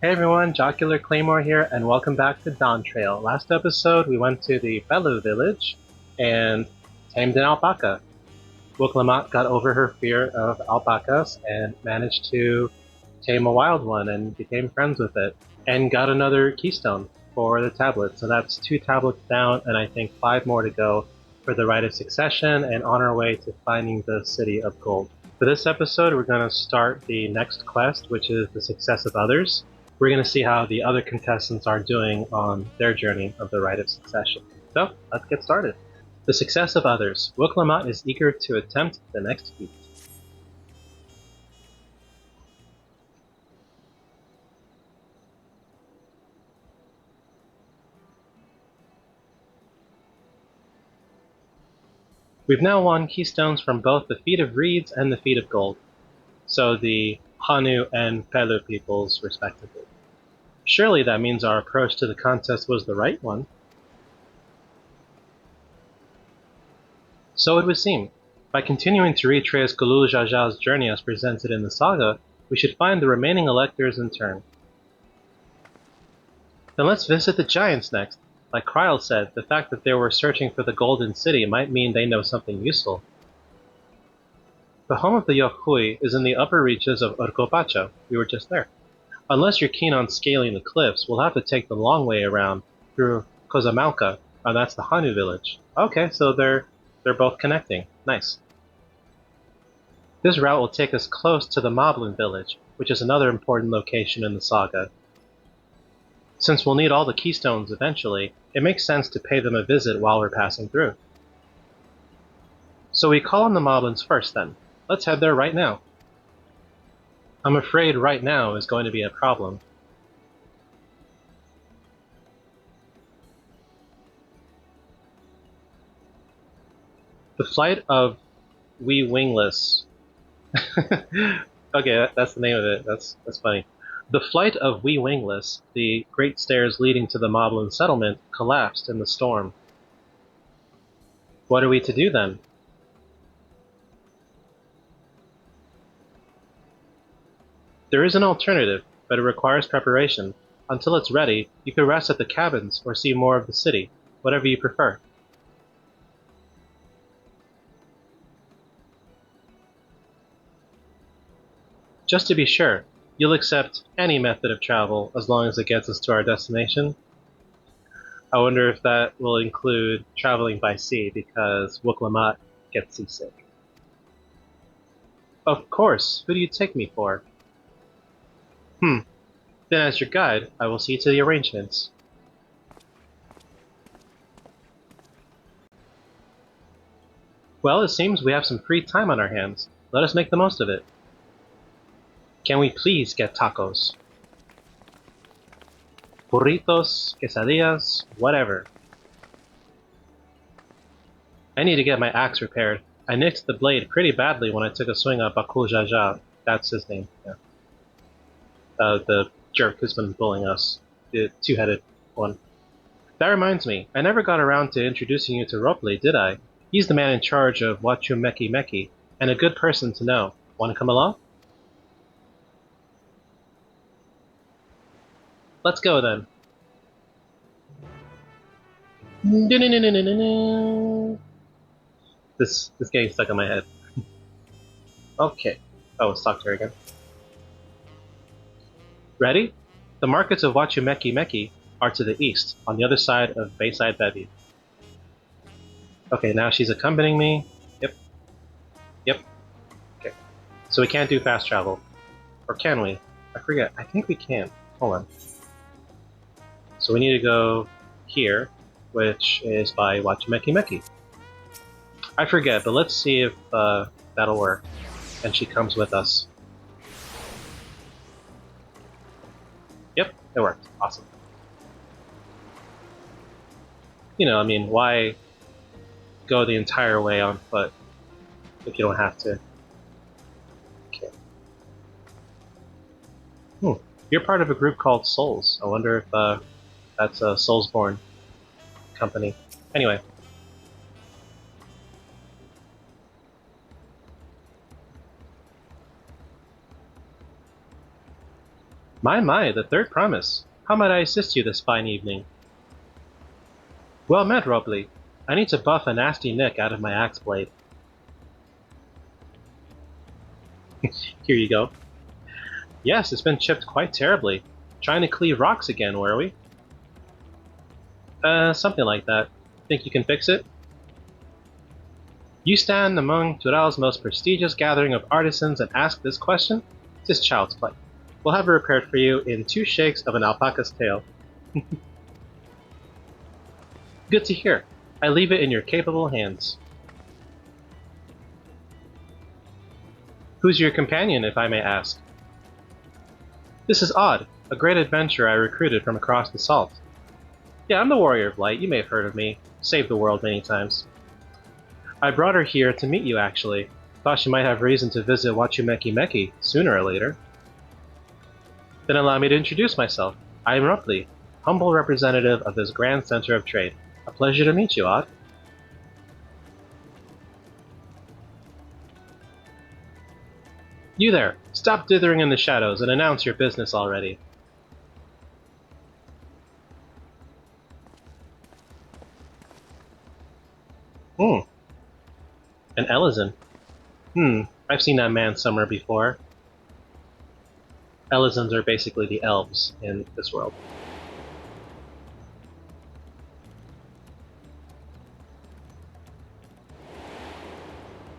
Hey everyone, Jocular Claymore here, and welcome back to Dawntrail. Last episode, we went to the Belu village and tamed an alpaca. Wooklamat got over her fear of alpacas and managed to tame a wild one and became friends with it, and got another keystone for the tablet. So that's 2 tablets down, and I think 5 more to go for the Rite of Succession and on our way to finding the City of Gold. For this episode, we're going to start the next quest, which is the success of others. We're going to see how the other contestants are doing on their journey of the Rite of Succession. So, let's get started. The success of others. Wooklamat is eager to attempt the next feat. We've now won keystones from both the Feat of Reeds and the Feat of Gold, so the Hanu and Pelu peoples, respectively. Surely that means our approach to the contest was the right one. So it would seem. By continuing to retrace Gulul Jaja's journey as presented in the saga, we should find the remaining electors in turn. Then let's visit the giants next. Like Kryl said, the fact that they were searching for the Golden City might mean they know something useful. The home of the Yokhui is in the upper reaches of Urcopacho. We were just there. Unless you're keen on scaling the cliffs, we'll have to take the long way around through Cozamalca, and that's the Hanu village. Okay, so they're both connecting. Nice. This route will take us close to the Moblin village, which is another important location in the saga. Since we'll need all the keystones eventually, it makes sense to pay them a visit while we're passing through. So we call on the Moblins first then. Let's head there right now. I'm afraid right now is going to be a problem. The flight of We Wingless. Okay, that's the name of it. That's funny. The flight of We Wingless, the great stairs leading to the Moblin settlement, collapsed in the storm. What are we to do then? There is an alternative, but it requires preparation. Until it's ready, you could rest at the cabins or see more of the city, whatever you prefer. Just to be sure, you'll accept any method of travel as long as it gets us to our destination. I wonder if that will include traveling by sea because Wooklamat gets seasick. Of course, who do you take me for? Hmm, then as your guide, I will see to the arrangements. Well, it seems we have some free time on our hands. Let us make the most of it. Can we please get tacos? Burritos, quesadillas, whatever. I need to get my axe repaired. I nicked the blade pretty badly when I took a swing at Bakul Jaja. That's his name, yeah. The jerk who's been bullying us. The two-headed one. That reminds me, I never got around to introducing you to Ropley, did I? He's the man in charge of Wachu Meki Meki, and a good person to know. Want to come along? Let's go then. This getting stuck in my head. Okay. Oh, it's stuck here again. Ready? The markets of Wachumeki Meki are to the east, on the other side of Bayside Bevy. Okay, now she's accompanying me. Yep. Yep. Okay. So we can't do fast travel. Or can we? I forget. I think we can. Hold on. So we need to go here, which is by Wachumeki Meki. I forget, but let's see if that'll work. And she comes with us. Yep, it worked. Awesome. You know, I mean, why go the entire way on foot if you don't have to? Okay. Hmm. You're part of a group called Souls. I wonder if that's a Soulsborne company. Anyway, My, the third promise. How might I assist you this fine evening? Well met, Robley. I need to buff a nasty nick out of my axe blade. Here you go. Yes, it's been chipped quite terribly. Trying to cleave rocks again, were we? Something like that. Think you can fix it? You stand among Tural's most prestigious gathering of artisans and ask this question? Tis child's play. We'll have it repaired for you in 2 shakes of an alpaca's tail. Good to hear. I leave it in your capable hands. Who's your companion, if I may ask? This is Odd, a great adventurer I recruited from across the salt. Yeah, I'm the Warrior of Light. You may have heard of me. Saved the world many times. I brought her here to meet you, actually. Thought she might have reason to visit Wachumeki Meki sooner or later. Then allow me to introduce myself. I am Rupley, humble representative of this grand center of trade. A pleasure to meet you, Odd. You there! Stop dithering in the shadows and announce your business already. Hmm. An Ellison. I've seen that man somewhere before. Ellisons are basically the elves in this world.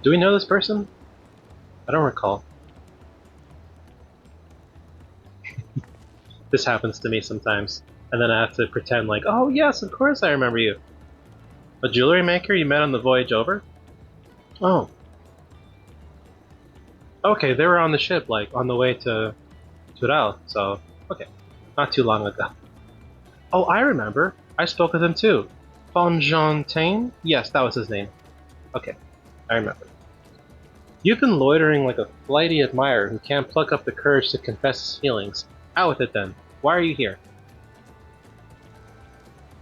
Do we know this person? I don't recall. This happens to me sometimes, and then I have to pretend like, oh yes, of course I remember you. A jewelry maker you met on the voyage over? Oh. Okay, they were on the ship, like, on the way to Tural, so, okay. Not too long ago. Oh, I remember. I spoke with him too. Fonjontaine? Yes, that was his name. Okay, I remember. You've been loitering like a flighty admirer who can't pluck up the courage to confess his feelings. Out with it then. Why are you here?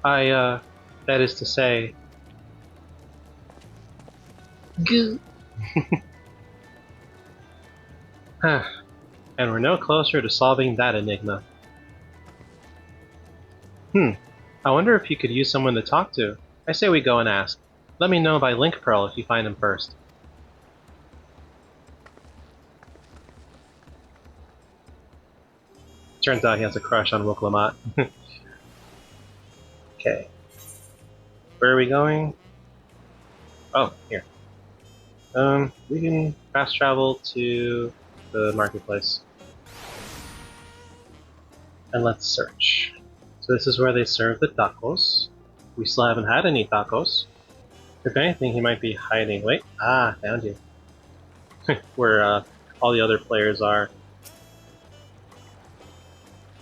That is to say... Goo. And we're no closer to solving that enigma. I wonder if you could use someone to talk to. I say we go and ask. Let me know by Link Pearl if you find him first. Turns out he has a crush on Woklamat. Okay. Where are we going? Oh, here. We can fast travel to the marketplace. And let's search. So this is where they serve the tacos. We still haven't had any tacos. If anything, he might be hiding. Wait, found you. Where all the other players are.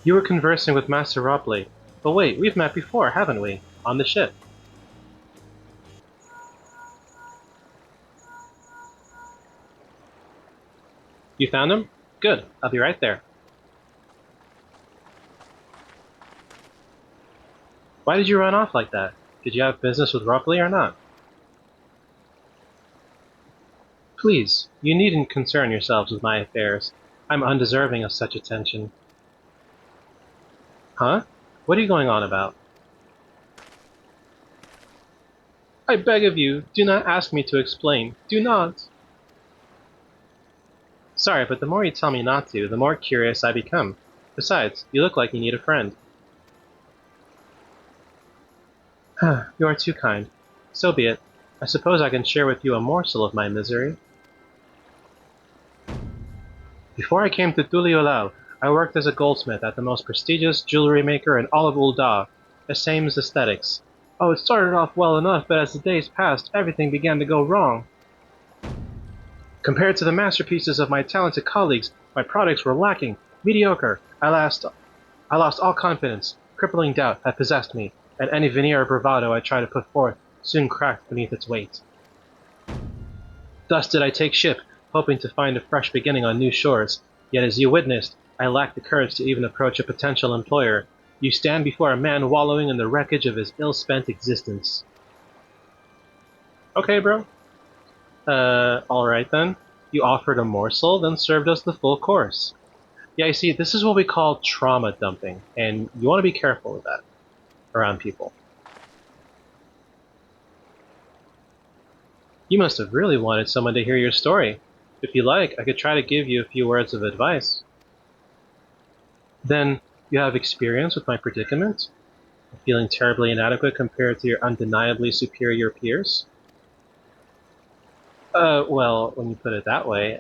You were conversing with Master Robley. But wait, we've met before, haven't we? On the ship. You found him? Good, I'll be right there. Why did you run off like that? Did you have business with Robley or not? Please, you needn't concern yourselves with my affairs. I'm undeserving of such attention. Huh? What are you going on about? I beg of you, do not ask me to explain. Do not! Sorry, but the more you tell me not to, the more curious I become. Besides, you look like you need a friend. You are too kind. So be it. I suppose I can share with you a morsel of my misery. Before I came to Tuliolao, I worked as a goldsmith at the most prestigious jewelry maker in all of Ul'dah, the same as aesthetics. Oh, it started off well enough, but as the days passed, everything began to go wrong. Compared to the masterpieces of my talented colleagues, my products were lacking, mediocre. I lost all confidence. Crippling doubt had possessed me, and any veneer of bravado I tried to put forth soon cracked beneath its weight. Thus did I take ship, hoping to find a fresh beginning on new shores. Yet as you witnessed, I lacked the courage to even approach a potential employer. You stand before a man wallowing in the wreckage of his ill-spent existence. Okay, bro. Alright then. You offered a morsel, then served us the full course. Yeah, you see, this is what we call trauma dumping, and you want to be careful with that around people. You must have really wanted someone to hear your story. If you like, I could try to give you a few words of advice. Then, you have experience with my predicament? Feeling terribly inadequate compared to your undeniably superior peers? Well, when you put it that way,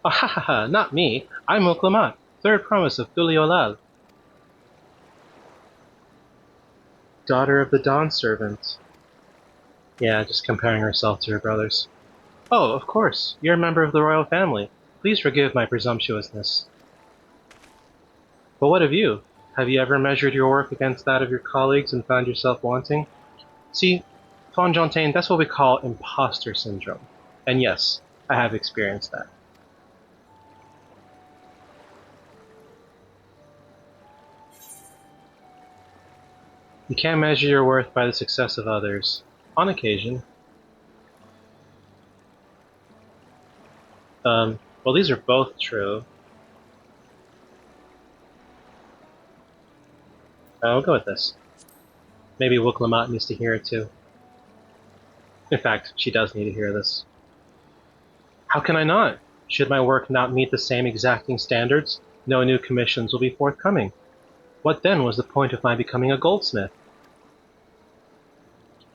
Oh, ha ha ha, not me. I'm Oklamat, third promise of Guliolal, daughter of the Dawn servant. Yeah, just comparing herself to her brothers. Oh, of course, you're a member of the royal family. Please forgive my presumptuousness. But what of you? Have you ever measured your work against that of your colleagues and found yourself wanting? See, Fonjontaine, that's what we call imposter syndrome. And yes, I have experienced that. You can't measure your worth by the success of others. On occasion. Well, these are both true. I'll go with this. Maybe Wooklamat needs to hear it too. In fact, she does need to hear this. How can I not? Should my work not meet the same exacting standards, no new commissions will be forthcoming. What then was the point of my becoming a goldsmith?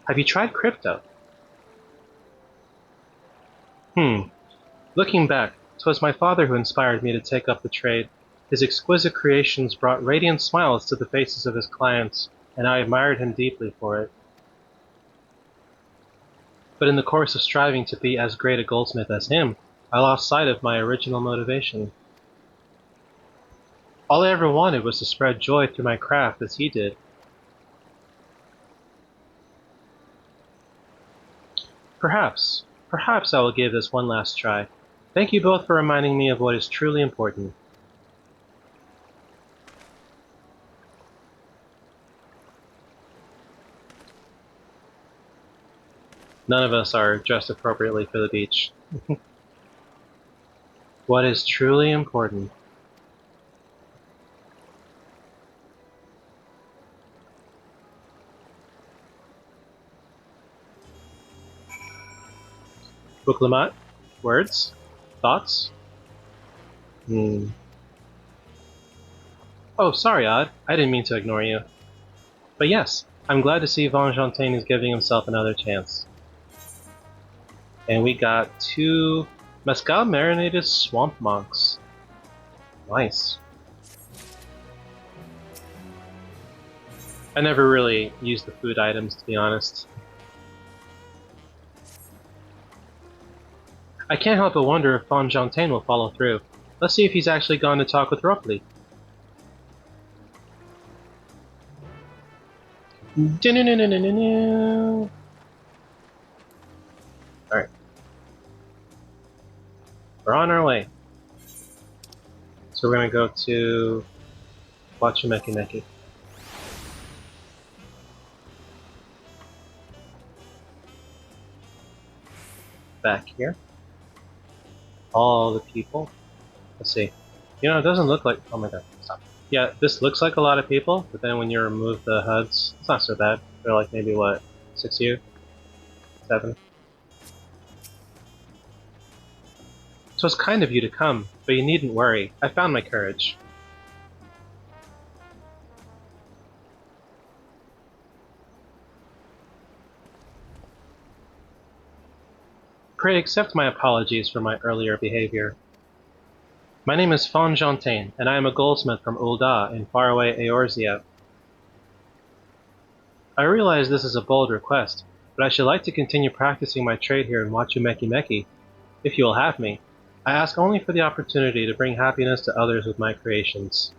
Have you tried crypto? Looking back, 'twas my father who inspired me to take up the trade. His exquisite creations brought radiant smiles to the faces of his clients, and I admired him deeply for it. But in the course of striving to be as great a goldsmith as him, I lost sight of my original motivation. All I ever wanted was to spread joy through my craft as he did. Perhaps I will give this one last try. Thank you both for reminding me of what is truly important. None of us are dressed appropriately for the beach. What is truly important? Buklamat? Words? Thoughts? Hmm. Oh, sorry, Odd. I didn't mean to ignore you. But yes, I'm glad to see Von Jontain is giving himself another chance. And we got 2 mescal marinated swamp monks. Nice. I never really used the food items, to be honest. I can't help but wonder if Von Jontain will follow through. Let's see if he's actually gone to talk with Roughly. Alright. We're on our way. So we're gonna go to Wachimeki Neki. Back here. All the people. Let's see. You know, it doesn't look like... Oh my god, stop. Yeah, this looks like a lot of people, but then when you remove the HUDs, it's not so bad. They're like maybe, what, 6 of you? 7? So it's kind of you to come, but you needn't worry. I found my courage. Pray accept my apologies for my earlier behavior. My name is Fon Jontain, and I am a goldsmith from Ul'dah in faraway Eorzea. I realize this is a bold request, but I should like to continue practicing my trade here in Wachumeki Meki, if you will have me. I ask only for the opportunity to bring happiness to others with my creations.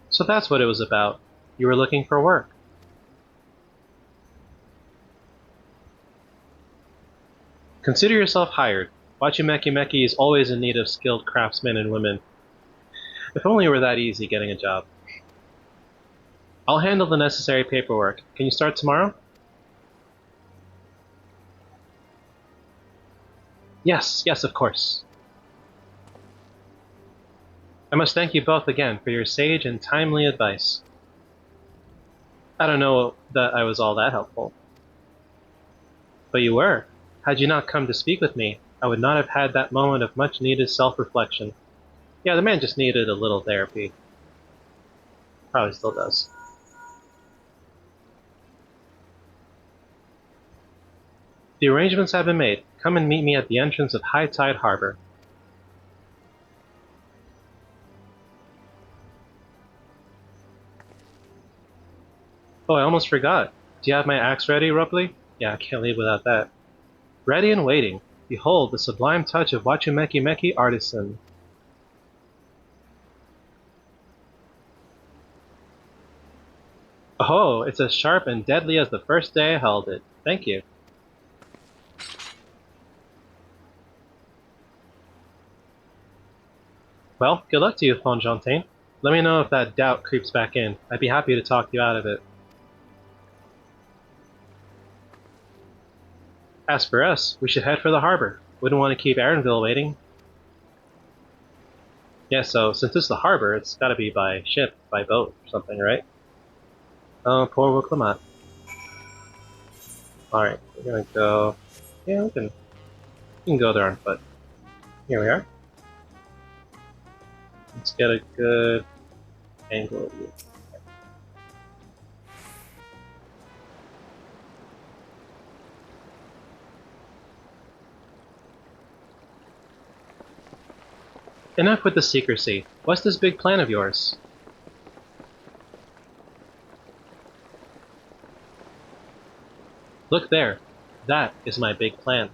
So that's what it was about. You were looking for work. Consider yourself hired. Wachimeki Meki is always in need of skilled craftsmen and women. If only it were that easy getting a job. I'll handle the necessary paperwork. Can you start tomorrow? Yes, yes, of course. I must thank you both again for your sage and timely advice. I don't know that I was all that helpful. But you were. Had you not come to speak with me, I would not have had that moment of much needed self-reflection. Yeah, the man just needed a little therapy. Probably still does. The arrangements have been made. Come and meet me at the entrance of High Tide Harbor. Oh, I almost forgot. Do you have my axe ready, Rupley? Yeah, I can't leave without that. Ready and waiting. Behold, the sublime touch of Wachimeki Meki artisan. Oh, it's as sharp and deadly as the first day I held it. Thank you. Well, good luck to you, Fonjontaine. Let me know if that doubt creeps back in. I'd be happy to talk you out of it. As for us, we should head for the harbor. Wouldn't want to keep Aaronville waiting. Yeah, so since it's the harbor, it's gotta be by ship, by boat, or something, right? Oh, poor Wuklamot. Alright, we're gonna go... Yeah, we can go there on foot. Here we are. Let's get a good angle of you. Enough with the secrecy. What's this big plan of yours? Look there. That is my big plan.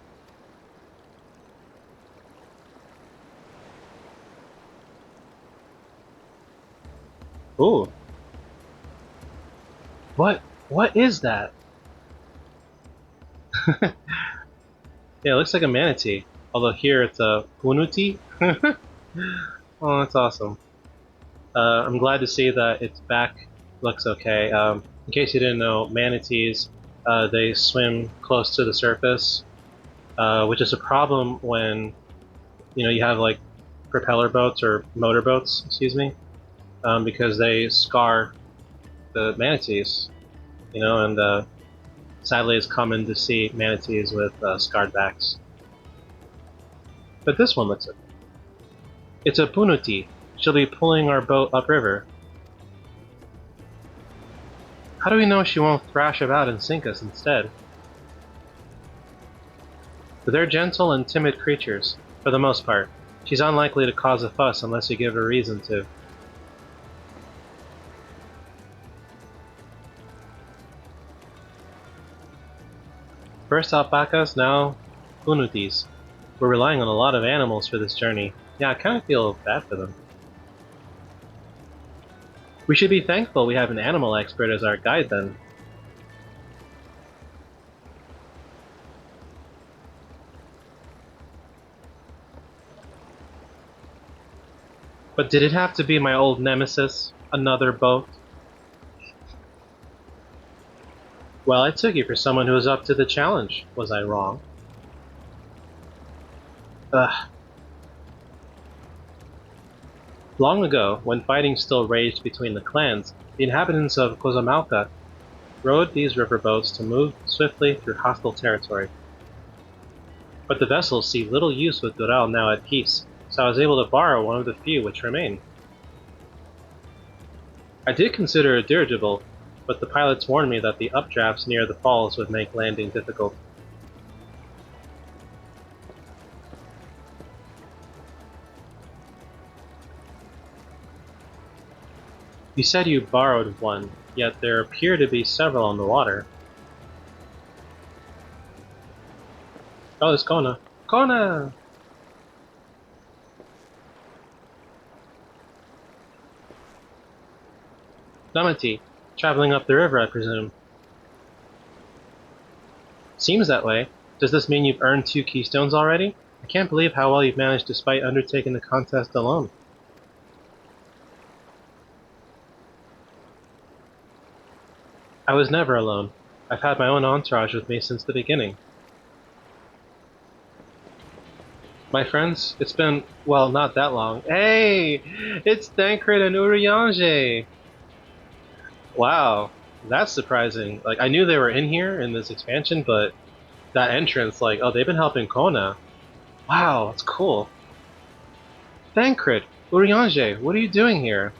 Ooh. What is that? Yeah, it looks like a manatee. Although here it's a punuti. Oh, that's awesome. I'm glad to see that its back looks okay. In case you didn't know, manatees, they swim close to the surface, which is a problem when, you have like propeller boats or motor boats, excuse me, because they scar the manatees, and sadly it's common to see manatees with scarred backs. But this one looks okay. It's a punuti. She'll be pulling our boat upriver. How do we know she won't thrash about and sink us instead? But they're gentle and timid creatures, for the most part. She's unlikely to cause a fuss unless you give her reason to. First alpacas, now punutis. We're relying on a lot of animals for this journey. Yeah, I kind of feel bad for them. We should be thankful we have an animal expert as our guide then. But did it have to be my old nemesis? Another boat? Well, I took you for someone who was up to the challenge. Was I wrong? Ugh. Long ago, when fighting still raged between the clans, the inhabitants of Cozamalca rowed these riverboats to move swiftly through hostile territory. But the vessels see little use with Dural now at peace, so I was able to borrow one of the few which remain. I did consider a dirigible, but the pilots warned me that the updrafts near the falls would make landing difficult. You said you borrowed one, yet there appear to be several on the water. Oh, it's Kona. Kona! Damati. Traveling up the river, I presume. Seems that way. Does this mean you've earned 2 keystones already? I can't believe how well you've managed despite undertaking the contest alone. I was never alone. I've had my own entourage with me since the beginning. My friends, it's been, well, not that long. Hey! It's Thancred and Urianger! Wow, that's surprising. Like, I knew they were in here in this expansion, but that entrance, like, oh, they've been helping Kona. Wow, that's cool. Thancred, Urianger, what are you doing here?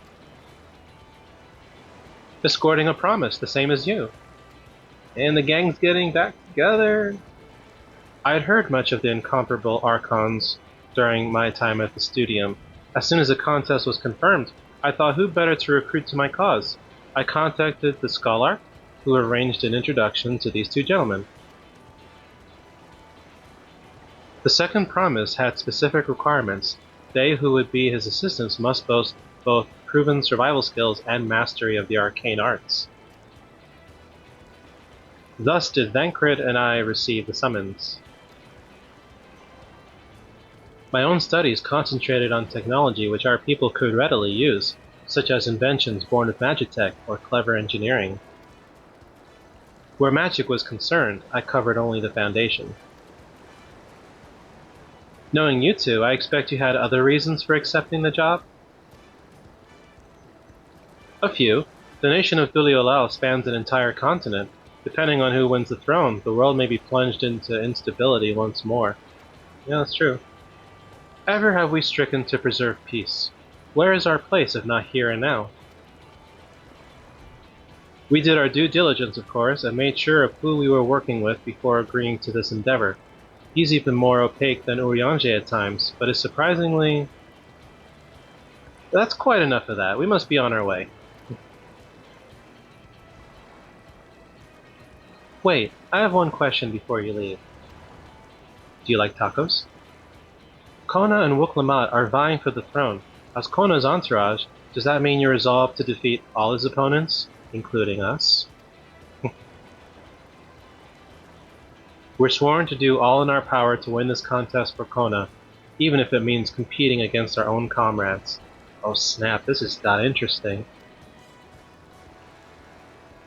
Escorting a promise, the same as you. And the gang's getting back together. I had heard much of the incomparable Archons during my time at the Studium. As soon as the contest was confirmed, I thought who better to recruit to my cause. I contacted the Scholar, who arranged an introduction to these 2 gentlemen. The second promise had specific requirements. They who would be his assistants must boast both proven survival skills and mastery of the arcane arts. Thus did Thancred and I receive the summons. My own studies concentrated on technology which our people could readily use, such as inventions born of magitech or clever engineering. Where magic was concerned, I covered only the foundation. Knowing you two, I expect you had other reasons for accepting the job? A few. The nation of Duliolao spans an entire continent. Depending on who wins the throne, the world may be plunged into instability once more. Yeah, that's true. Ever have we stricken to preserve peace? Where is our place if not here and now? We did our due diligence, of course, and made sure of who we were working with before agreeing to this endeavor. He's even more opaque than Urianger at times, but is surprisingly... That's quite enough of that. We must be on our way. Wait, I have one question before you leave. Do you like tacos? Kona and Wuklamad are vying for the throne. As Kona's entourage, does that mean you're resolved to defeat all his opponents, including us? We're sworn to do all in our power to win this contest for Kona, even if it means competing against our own comrades. Oh snap, this has got interesting.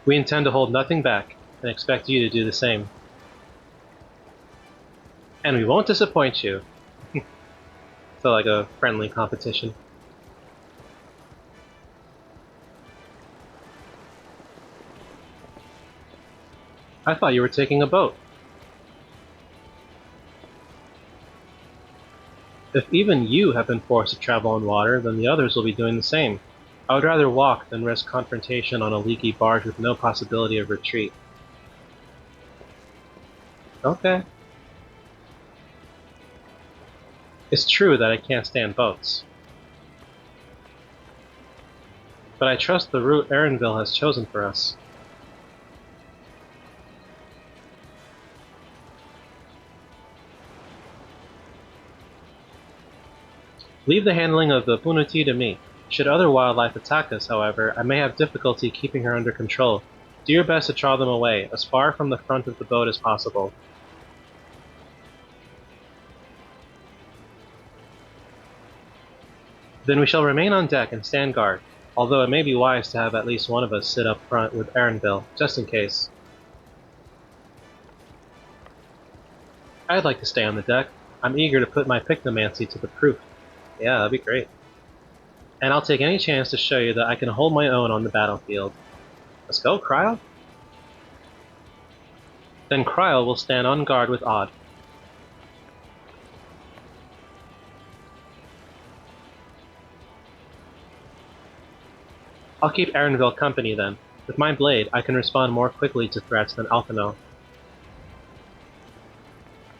We intend to hold nothing back, and expect you to do the same. And we won't disappoint you. So like a friendly competition. I thought you were taking a boat. If even you have been forced to travel on water, then the others will be doing the same. I would rather walk than risk confrontation on a leaky barge with no possibility of retreat. Okay. It's true that I can't stand boats. But I trust the route Erenville has chosen for us. Leave the handling of the Punuti to me. Should other wildlife attack us, however, I may have difficulty keeping her under control. Do your best to draw them away, as far from the front of the boat as possible. Then we shall remain on deck and stand guard, although it may be wise to have at least one of us sit up front with Erenville, just in case. I'd like to stay on the deck. I'm eager to put my picnomancy to the proof. Yeah, that'd be great. And I'll take any chance to show you that I can hold my own on the battlefield. Let's go, Cryle? Then Cryle will stand on guard with Odd. I'll keep Erenville company then. With my blade, I can respond more quickly to threats than Alphinaud.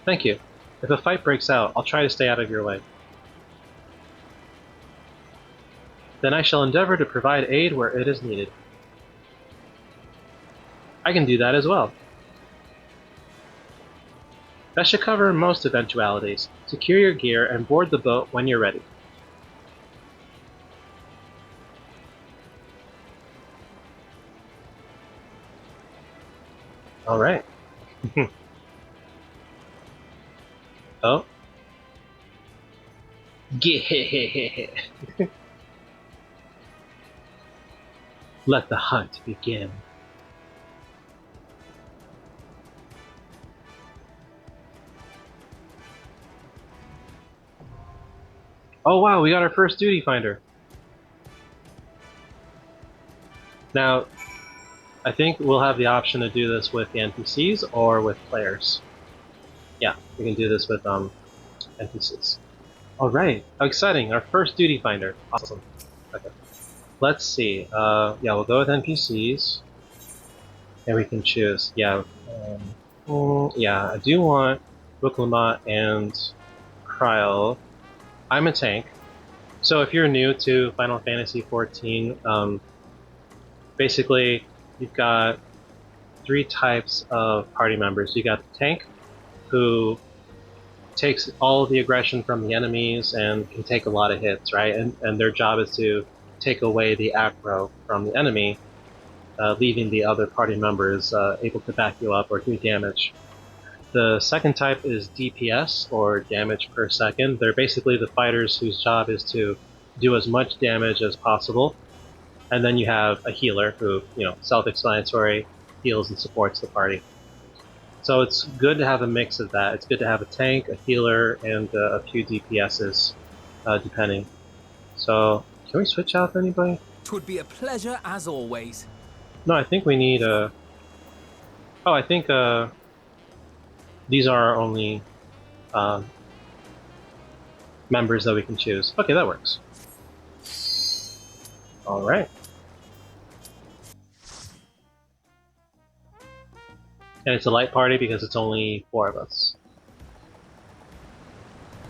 Thank you. If a fight breaks out, I'll try to stay out of your way. Then I shall endeavor to provide aid where it is needed. I can do that as well. That should cover most eventualities. Secure your gear and board the boat when you're ready. Alright. Oh. Yeah. Let the hunt begin. Oh wow, we got our first duty finder. Now, I think we'll have the option to do this with the NPCs or with players. Yeah, we can do this with NPCs. Alright, how exciting, our first duty finder. Awesome. Okay. Let's see. Yeah, we'll go with NPCs. And we can choose. Yeah. Yeah, I do want Wuklamot and Kryl. I'm a tank. So if you're new to Final Fantasy XIV, basically you've got three types of party members. You got the tank, who takes all of the aggression from the enemies and can take a lot of hits, right? And their job is to take away the aggro from the enemy, leaving the other party members able to back you up or do damage. The second type is DPS, or damage per second. They're basically the fighters whose job is to do as much damage as possible. And then you have a healer who, self-explanatory, heals and supports the party. So it's good to have a mix of that. It's good to have a tank, a healer, and a few DPSs, depending. So, can we switch out anybody? 'Twould be a pleasure as always. No, I think we need a... Oh, I think these are our only members that we can choose. Okay, that works. Alright. And it's a light party because it's only 4 of us.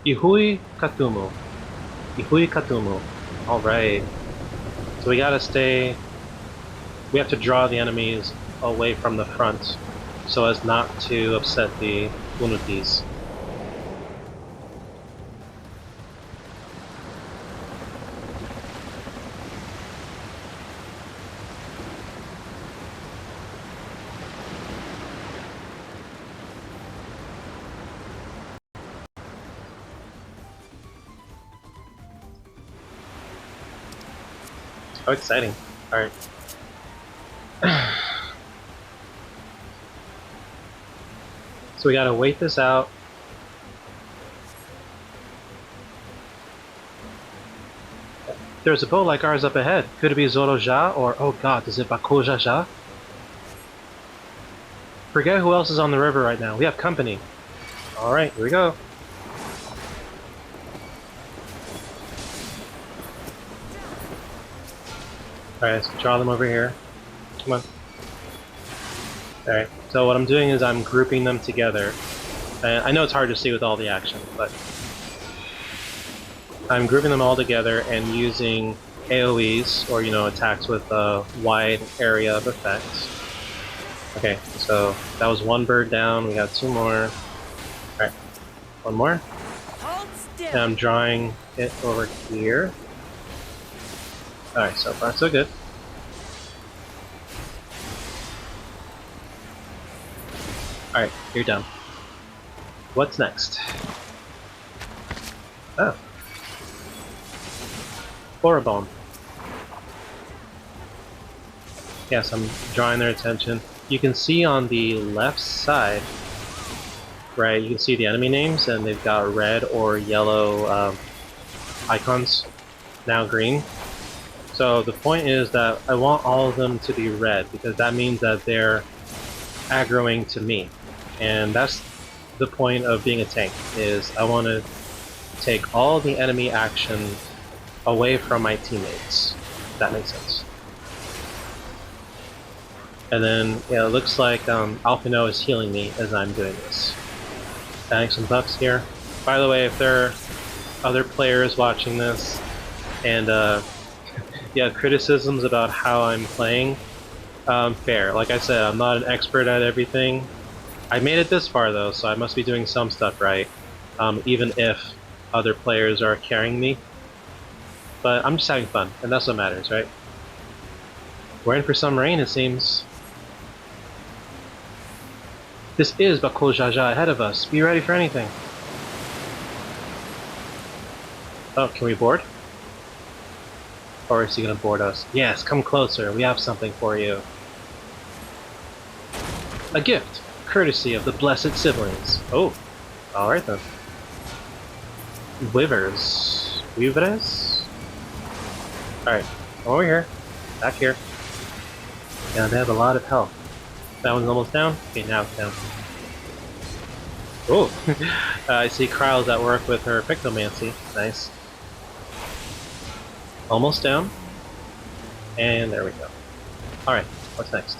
Ihuykatumu. Ihuykatumu. Alright. So we gotta stay... We have to draw the enemies away from the front so as not to upset the Unutis. How exciting. Alright. So we gotta wait this out. There's a boat like ours up ahead. Could it be Zoroja or, oh god, is it Bakojaja? Forget who else is on the river right now. We have company. Alright, here we go. Alright, let's draw them over here. Come on. Alright, so what I'm doing is I'm grouping them together. And I know it's hard to see with all the action, but I'm grouping them all together and using AoEs, or attacks with a wide area of effects. Okay, so that was one bird down, we got 2 more. Alright, 1 more. And I'm drawing it over here. Alright, so far so good. Alright, you're done. What's next? Oh. Horribone. Yes, I'm drawing their attention. You can see on the left side, right, you can see the enemy names, and they've got red or yellow icons, now green. So the point is that I want all of them to be red, because that means that they're aggroing to me. And that's the point of being a tank, is I want to take all the enemy action away from my teammates, if that makes sense. And then, yeah, it looks like Alphino is healing me as I'm doing this. Adding some buffs here. By the way, if there are other players watching this, and yeah, criticisms about how I'm playing, fair. Like I said, I'm not an expert at everything. I made it this far though, so I must be doing some stuff right, even if other players are carrying me. But I'm just having fun, and that's what matters, right? We're in for some rain, it seems. This is Bakojaja ahead of us. Be ready for anything. Oh, can we board? Or is he gonna board us? Yes, come closer. We have something for you. A gift, courtesy of the blessed siblings. Oh, alright then. Weavers? Alright, over here. Back here. Yeah, they have a lot of health. That one's almost down. Okay, now it's down. Oh, I see Kryle's at work with her Pictomancy. Nice. Almost down. And there we go. Alright, what's next?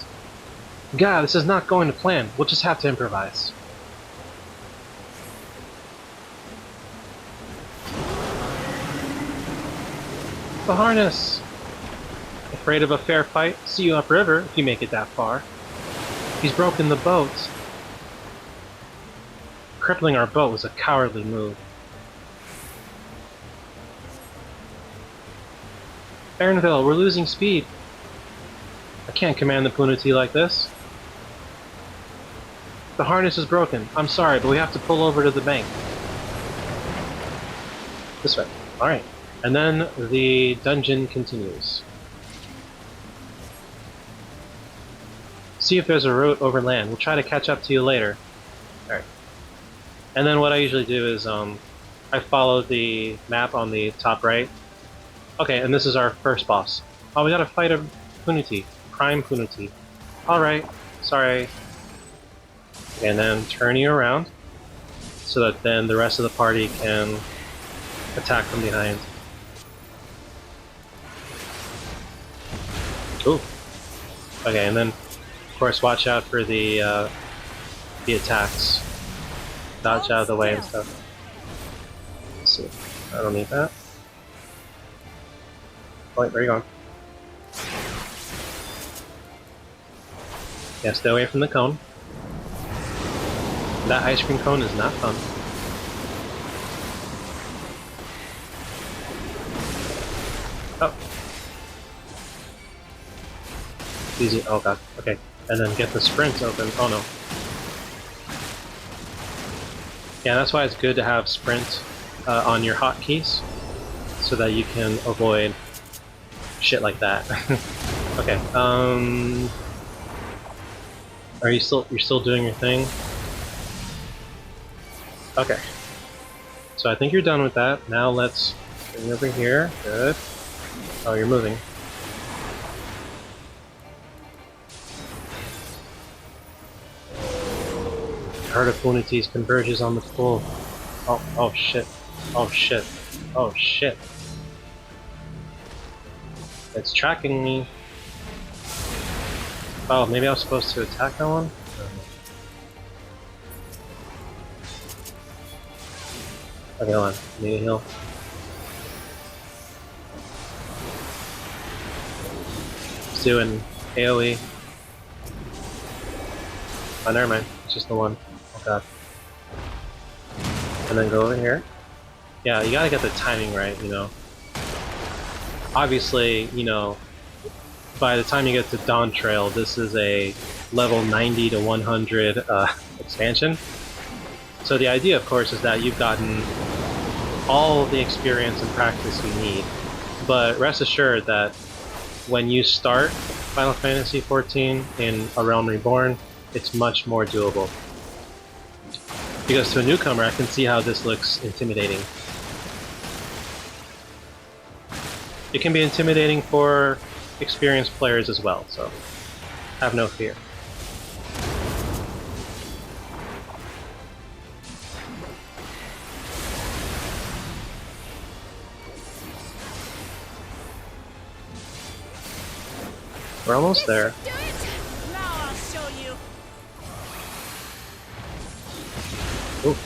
God, this is not going to plan. We'll just have to improvise. The harness! Afraid of a fair fight? See you upriver if you make it that far. He's broken the boat. Crippling our boat was a cowardly move. Aaronville, we're losing speed. I can't command the Punity like this. The harness is broken. I'm sorry, but we have to pull over to the bank. This way. Alright. And then the dungeon continues. See if there's a route over land. We'll try to catch up to you later. Alright. And then what I usually do is I follow the map on the top right. Okay, and this is our first boss. Oh, we gotta fight a Punity. Prime Punity. Alright, sorry. And then turn you around so that then the rest of the party can attack from behind. Ooh. Okay, and then of course watch out for the attacks. Dodge out of the way and stuff. Let's see. I don't need that. Wait, where are you going? Yeah, stay away from the cone. That ice cream cone is not fun. Oh. Easy. Oh god. Okay. And then get the sprint open. Oh no. Yeah, that's why it's good to have sprint on your hotkeys, so that you can avoid shit like that. Okay. Are you you're still doing your thing? Okay. So I think you're done with that. Now let's bring over here. Good. Oh, you're moving. Herd of Punities converges on the pool. Oh shit. Oh shit. Oh shit. It's tracking me. Oh, maybe I was supposed to attack that one? Okay, hold on. Need a heal. Let's do an AoE. Oh, never mind. It's just the one. Oh god. And then go over here. Yeah, you gotta get the timing right, you know. Obviously, you know, by the time you get to Dawntrail, this is a level 90 to 100 expansion. So the idea, of course, is that you've gotten all the experience and practice you need. But rest assured that when you start Final Fantasy XIV in A Realm Reborn, it's much more doable. Because to a newcomer, I can see how this looks intimidating. It can be intimidating for experienced players as well, so have no fear. We're almost there. Now I'll show you. Ooh.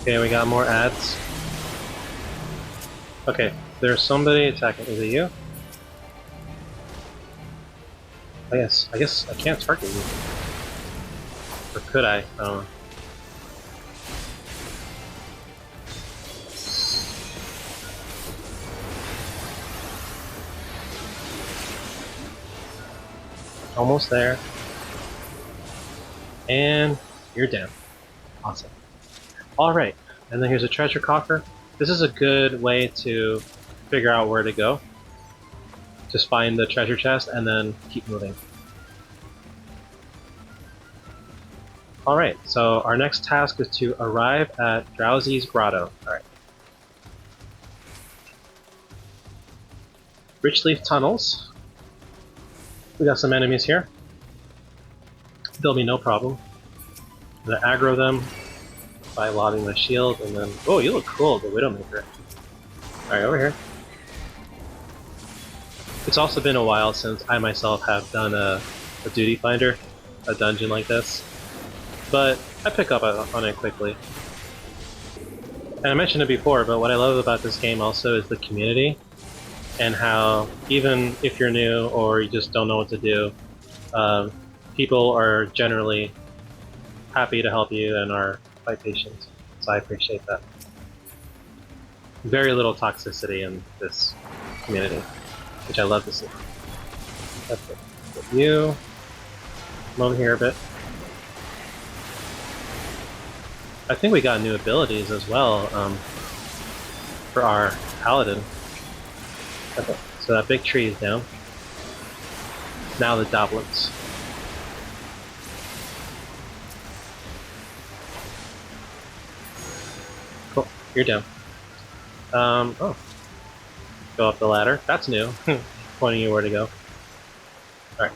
Okay, we got more ads. Okay, there's somebody attacking. Is it you? Oh, yes, I guess I can't target you. Or could I? I don't know. Almost there. And you're down. Awesome. Alright, and then here's a treasure coffer. This is a good way to figure out where to go. Just find the treasure chest and then keep moving. Alright, so our next task is to arrive at Drowsy's Grotto. Alright. Richleaf Tunnels. We got some enemies here. They'll be no problem. I'm gonna aggro them by lobbing my shield and then... Oh, you look cool, the Widowmaker. Alright, over here. It's also been a while since I myself have done a duty finder, a dungeon like this. But I pick up on it quickly. And I mentioned it before, but what I love about this game also is the community. And how, even if you're new or you just don't know what to do, people are generally happy to help you and are quite patient. So I appreciate that. Very little toxicity in this community, which I love to see. That's it. With you. Come over here a bit. I think we got new abilities as well for our paladin. Okay, so that big tree is down. Now the goblins. Cool, you're down. Oh. Go up the ladder. That's new. Pointing you where to go. Alright.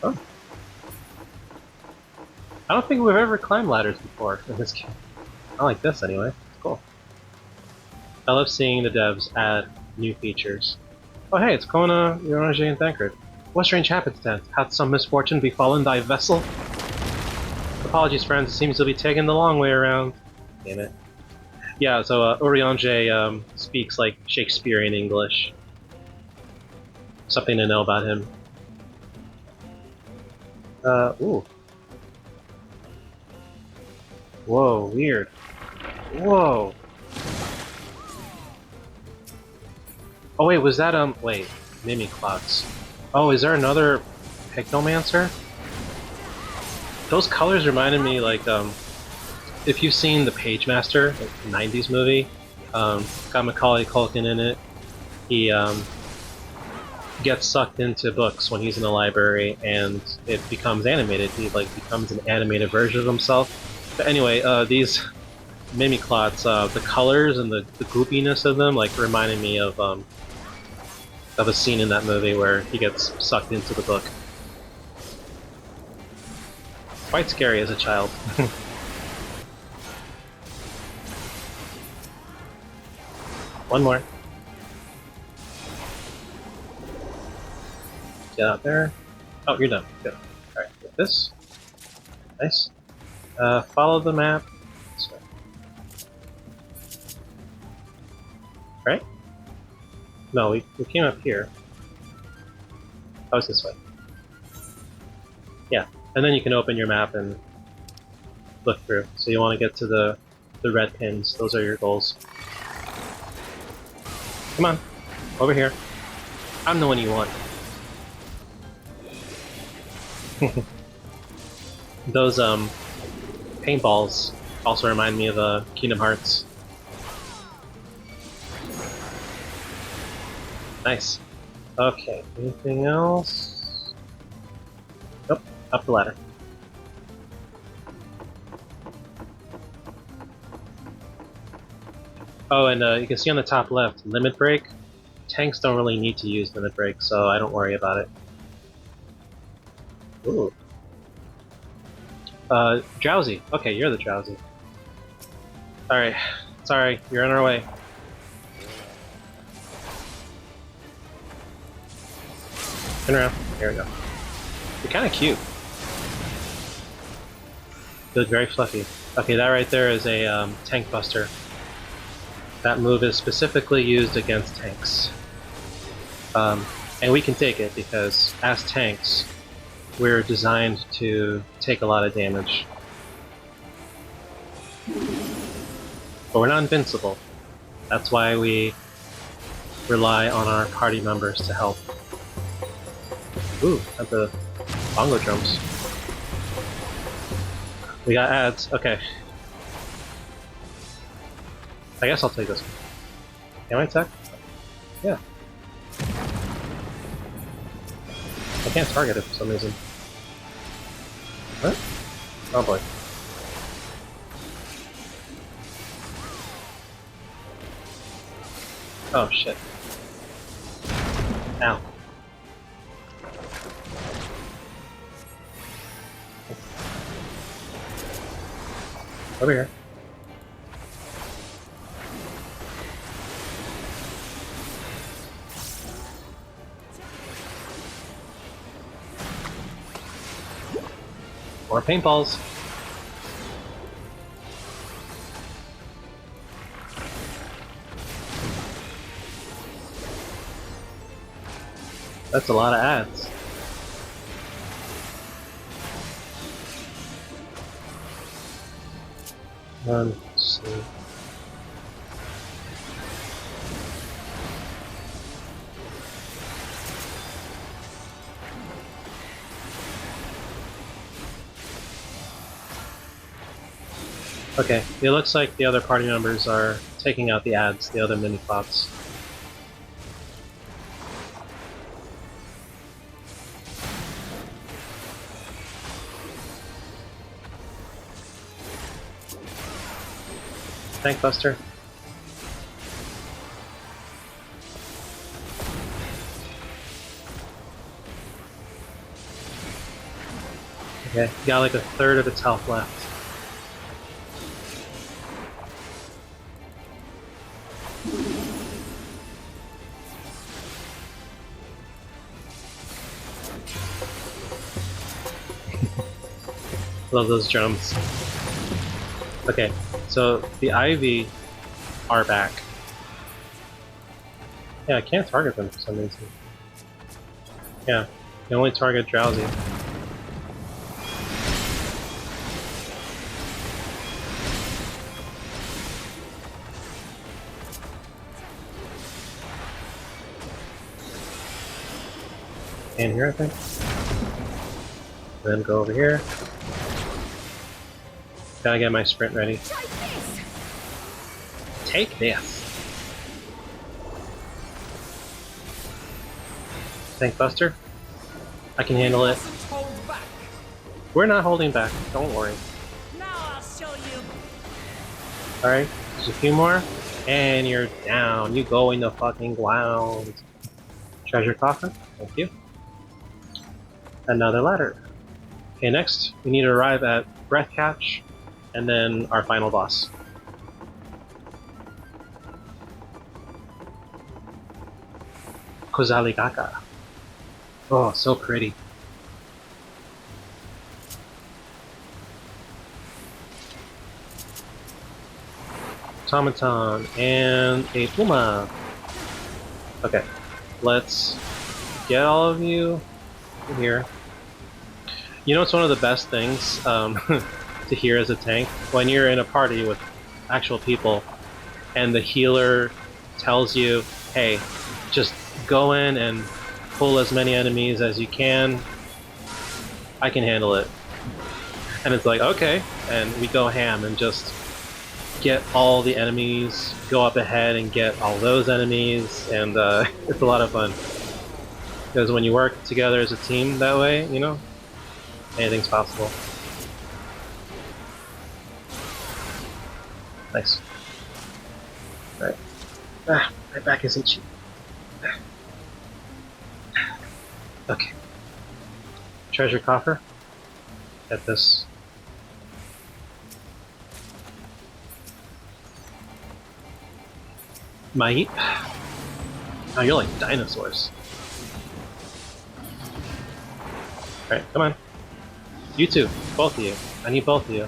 Oh. I don't think we've ever climbed ladders before in this game. Not like this, anyway. It's cool. I love seeing the devs add new features. Oh hey, it's Kona, Yorange, and Thancred. What strange happenstance? Hath some misfortune befallen thy vessel? Apologies, friends. It seems to be taking the long way around. Damn it. Yeah, so Urianger speaks like Shakespearean English. Something to know about him. Ooh. Whoa, weird. Whoa. Oh wait, was that, wait. Mimiklots. Oh, is there another Hypnomancer? Those colors reminded me, like, if you've seen the Pagemaster, like the 90s movie, got Macaulay Culkin in it. He, gets sucked into books when he's in the library, and it becomes animated. He, like, becomes an animated version of himself. But anyway, these Mimiklots, the colors and the goopiness of them, like, reminded me of a scene in that movie where he gets sucked into the book. Quite scary as a child. One more. Get out there. Oh, you're done. Good. Alright, get this. Nice. Follow the map. This way. Right? No, we came up here. Oh, it's this way. Yeah, and then you can open your map and look through. So you want to get to the red pins. Those are your goals. Come on, over here. I'm the one you want. Those paintballs also remind me of Kingdom Hearts. Nice. Okay, anything else? Nope, up the ladder. Oh, and you can see on the top left, limit break. Tanks don't really need to use limit break, so I don't worry about it. Ooh. Drowsy. Okay, you're the Drowsy. Alright, sorry, you're on our way. Turn around. There we go. You're kind of cute. Good, very fluffy. Okay, that right there is a tank buster. That move is specifically used against tanks. And we can take it because, as tanks, we're designed to take a lot of damage. But we're not invincible. That's why we rely on our party members to help. Ooh, at the bongo drums. We got ads. Okay. I guess I'll take this one. Can I attack? Yeah. I can't target it for some reason. What? Oh boy. Oh shit. Ow. Over here. More paintballs. That's a lot of ads. Let's see. Okay, it looks like the other party members are taking out the ads, the other mini plots. Tank Buster. Okay, got like a third of its health left. Love those drums. Okay, so the Ivy are back. Yeah, I can't target them for some reason. Yeah, you only target Drowsy. And here, I think. Then go over here. Gotta get my sprint ready. Take this! Tank Buster. I can handle it. We're not holding back, don't worry. Now I'll show you. Alright, there's a few more. And you're down. You go in the fucking ground. Treasure coffer, thank you. Another ladder. Okay, next we need to arrive at Breath Catch, and then our final boss. Kozaligaka. Oh, so pretty. Automaton and a Puma. Okay, let's get all of you here. You know, it's one of the best things to hear as a tank when you're in a party with actual people and the healer tells you, hey, just go in and pull as many enemies as you can. I can handle it. And it's like, okay, and we go ham and just get all the enemies, go up ahead and get all those enemies, and it's a lot of fun. Because when you work together as a team that way, you know, anything's possible. Nice. Alright. Ah, my back isn't cheap. Okay. Treasure coffer. Get this. Might. Oh, you're like dinosaurs. Alright, come on. You two. Both of you. I need both of you.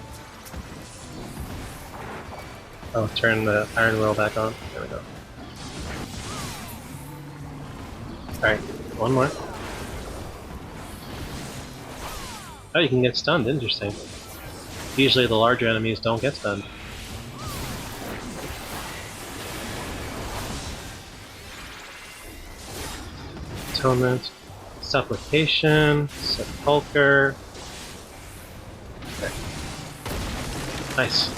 Oh, turn the iron will back on. There we go. Alright, one more. Oh, you can get stunned. Interesting. Usually the larger enemies don't get stunned. Atonement. Supplication, Sepulcher. Okay. Nice.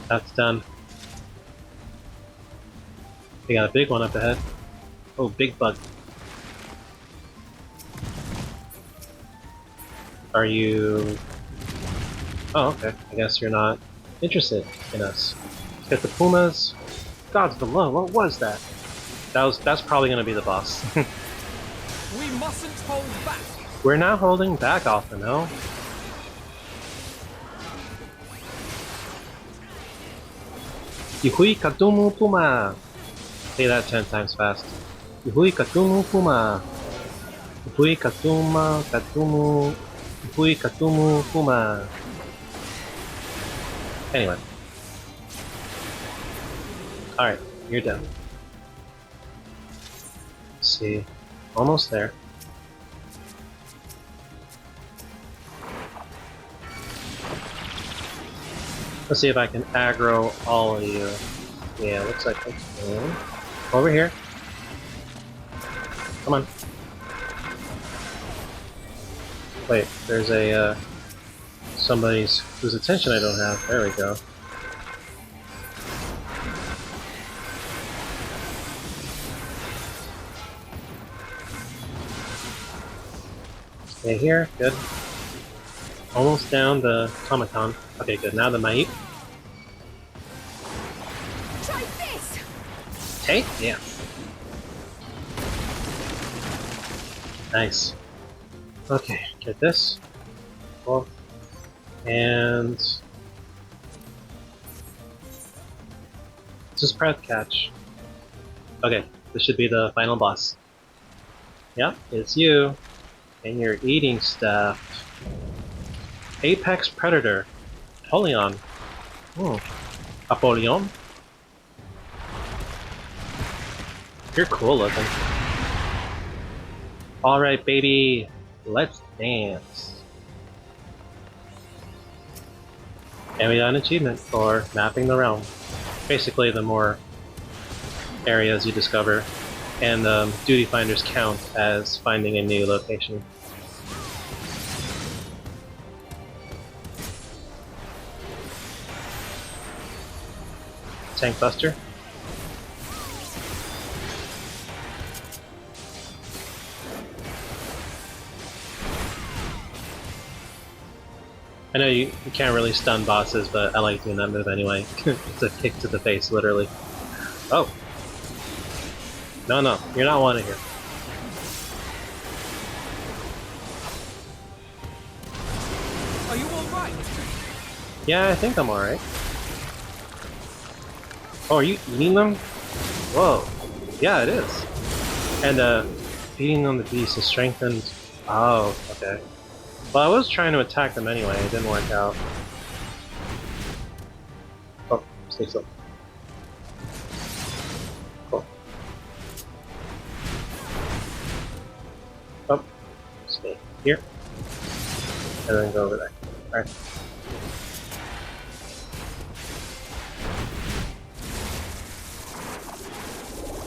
That's done. We got a big one up ahead. Oh, big bug. Are you... Oh, okay. I guess you're not interested in us. Let's get the pumas. Gods below, what was that? That's probably gonna be the boss. We mustn't hold back. We're not holding back, Alphino. Ihuykatumu puma! Say that 10 times fast. Ihuykatumu puma! Ihuykatuma katumu... Ihuykatumu puma! Anyway. Alright, you're done. Let's see. Almost there. Let's see if I can aggro all of you. Yeah, looks like I can. Over here. Come on. Wait, there's a somebody's whose attention I don't have. There we go. Stay here, good. Almost down the automaton. Okay, good. Now the Maip. Try this! Hey, yeah. Nice. Okay, get this. Cool. And just press catch. Okay, this should be the final boss. Yep, it's you. And you're eating stuff. Apex Predator. Apollyon. Hmm. Apollyon? You're cool looking. Alright, baby. Let's dance. And we got an achievement for mapping the realm. Basically, the more areas you discover, and duty finders count as finding a new location. Tank Buster. I know you can't really stun bosses, but I like doing that move anyway. It's a kick to the face, literally. Oh! No, you're not wanted here. Are you alright? Yeah, I think I'm alright. Oh, are you eating them? Whoa. Yeah, it is. And, feeding on the beast is strengthened. Oh, okay. Well, I was trying to attack them anyway, it didn't work out. Oh, stay still. Cool. Oh, stay here. And then go over there. Alright.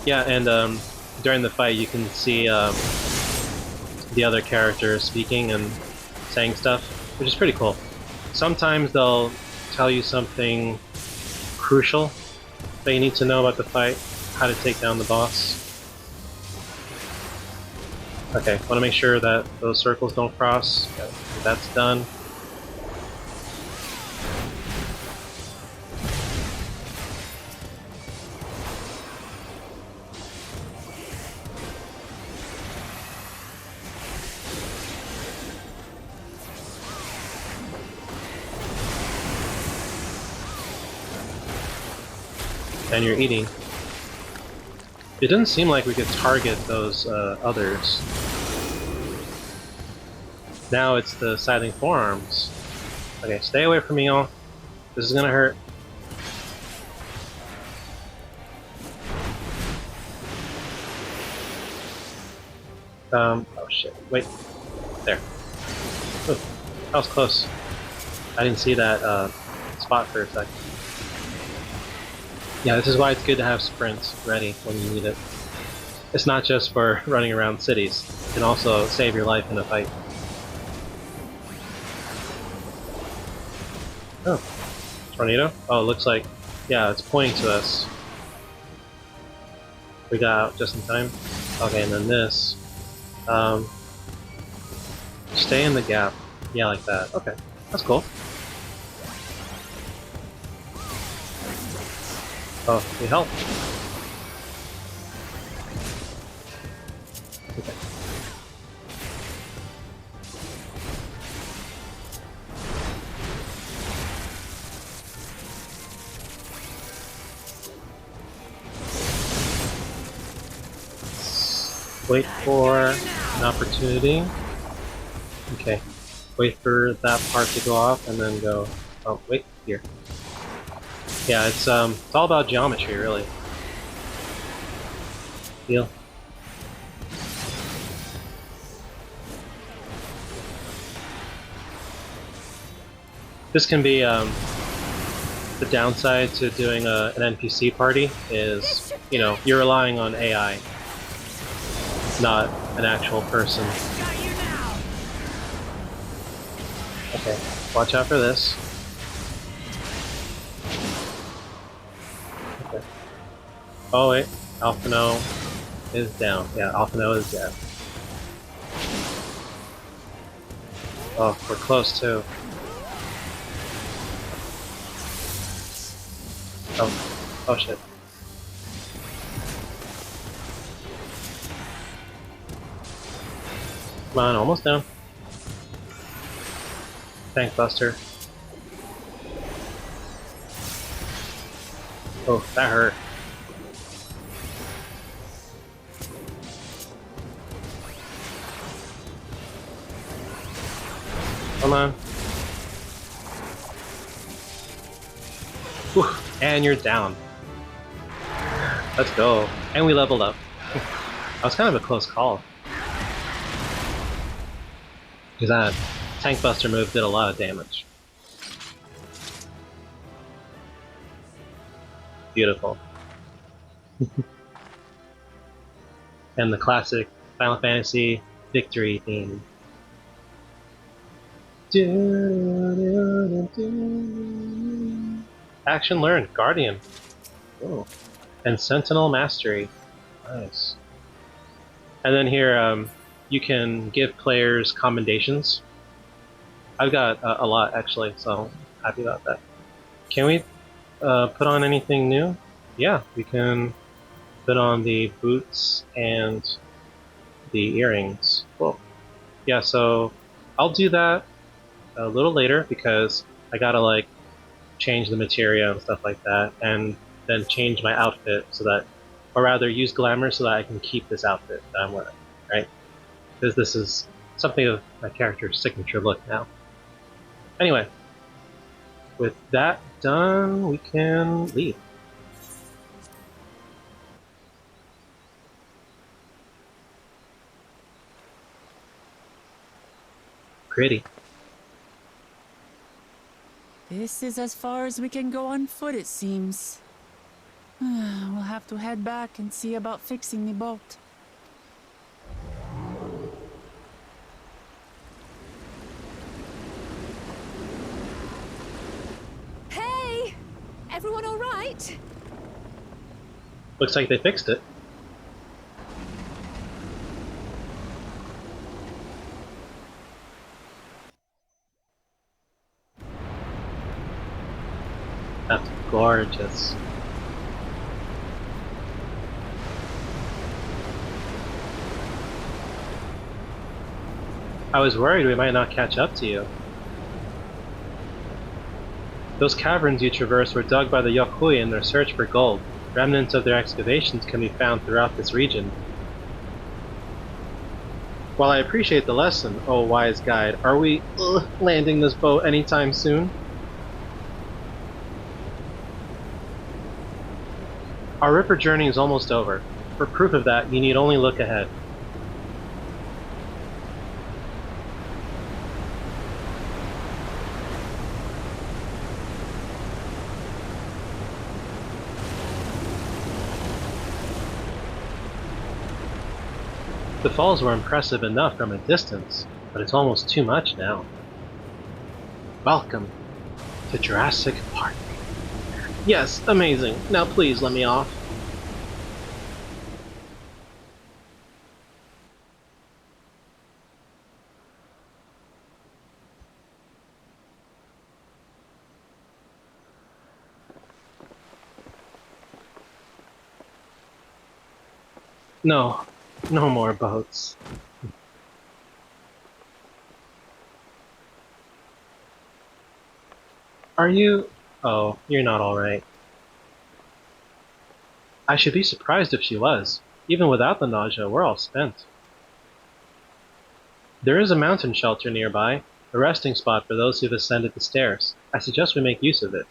Yeah, and during the fight you can see the other characters speaking and saying stuff, which is pretty cool. Sometimes they'll tell you something crucial that you need to know about the fight, how to take down the boss. Okay, want to make sure that those circles don't cross. Okay, that's done. And you're eating. It doesn't seem like we could target those others. Now it's the scything forearms. Okay, stay away from me, y'all. This is gonna hurt. Oh shit, wait. There. Oh, that was close. I didn't see that spot for a second. Yeah, this is why it's good to have sprints ready when you need it. It's not just for running around cities. It can also save your life in a fight. Oh. Tornado? Oh, it looks like... Yeah, it's pointing to us. We got out just in time. Okay, and then this. Stay in the gap. Yeah, like that. Okay, that's cool. Oh, we help. Okay. Wait for an opportunity. Okay. Wait for that part to go off and then go... Oh, wait, here. Yeah, it's all about geometry, really. Heal. This can be the downside to doing an NPC party is, you know, you're relying on AI, not an actual person. Okay, watch out for this. Okay. Oh wait, Alphino is down. Yeah, Alphino is dead. Oh, we're close too. Oh shit. Come on, almost down. Tank Buster. Oh, that hurt. Come on. Whew, and you're down. Let's go. And we leveled up. That was kind of a close call. Because that Tank Buster move did a lot of damage. Beautiful. And the classic Final Fantasy victory theme. Action learned, Guardian. Oh. And Sentinel Mastery. Nice. And then here, you can give players commendations. I've got a lot, actually, so I'm happy about that. Can we put on anything new? Yeah, we can put on the boots and the earrings. Cool. Yeah, so I'll do that a little later because I gotta, like, change the materia and stuff like that, and then change my outfit so that, or rather use glamour so that I can keep this outfit that I'm wearing, right? Because this is something of my character's signature look now. Anyway, with that done, we can leave. Pretty. This is as far as we can go on foot, it seems. We'll have to head back and see about fixing the boat. Hey! Everyone all right? Looks like they fixed it. That's gorgeous. I was worried we might not catch up to you. Those caverns you traversed were dug by the Yokui in their search for gold. Remnants of their excavations can be found throughout this region. While I appreciate the lesson, oh wise guide, are we landing this boat anytime soon? Our river journey is almost over. For proof of that, you need only look ahead. The falls were impressive enough from a distance, but it's almost too much now. Welcome to Jurassic Park. Yes, amazing. Now please let me off. No, no more boats. Are you? Oh, you're not alright. I should be surprised if she was. Even without the nausea, we're all spent. There is a mountain shelter nearby, a resting spot for those who've ascended the stairs. I suggest we make use of it.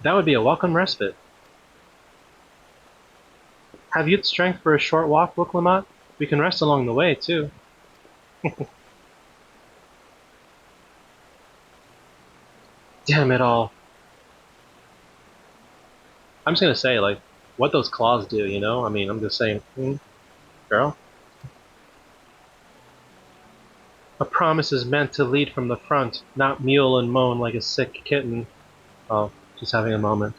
That would be a welcome respite. Have you the strength for a short walk, Wuklamot? We can rest along the way, too. Damn it all. I'm just gonna say, like, what those claws do, you know? I mean, I'm just saying, girl. A promise is meant to lead from the front, not mule and moan like a sick kitten. Oh, just having a moment.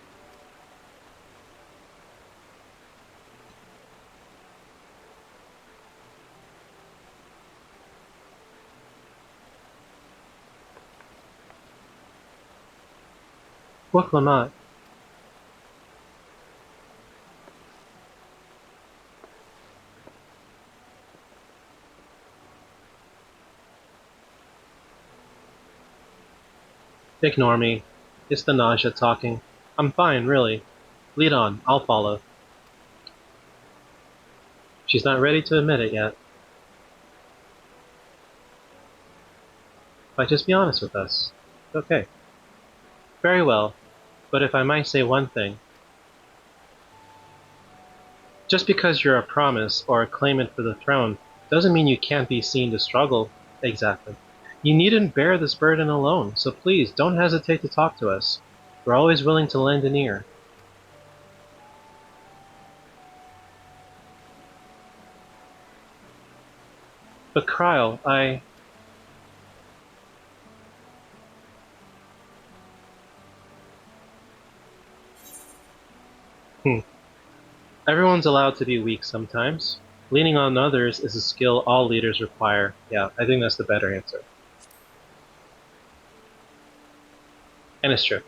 Wuklamot. Ignore me. It's the nausea talking. I'm fine, really. Lead on, I'll follow. She's not ready to admit it yet. But just be honest with us. Okay. Very well, but if I might say one thing. Just because you're a promise or a claimant for the throne doesn't mean you can't be seen to struggle. Exactly. You needn't bear this burden alone, so please don't hesitate to talk to us. We're always willing to lend an ear. But Kryle, Everyone's allowed to be weak sometimes. Leaning on others is a skill all leaders require. Yeah, I think that's the better answer. And it's true.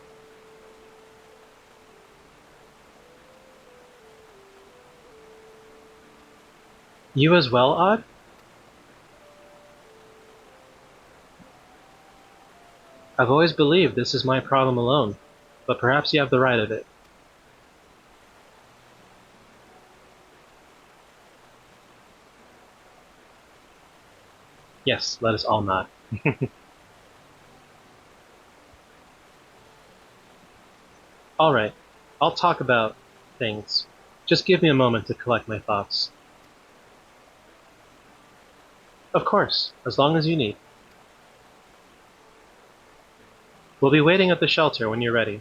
You as well, Odd? I've always believed this is my problem alone, but perhaps you have the right of it. Yes, let us all nod. Alright, I'll talk about things. Just give me a moment to collect my thoughts. Of course, as long as you need. We'll be waiting at the shelter when you're ready.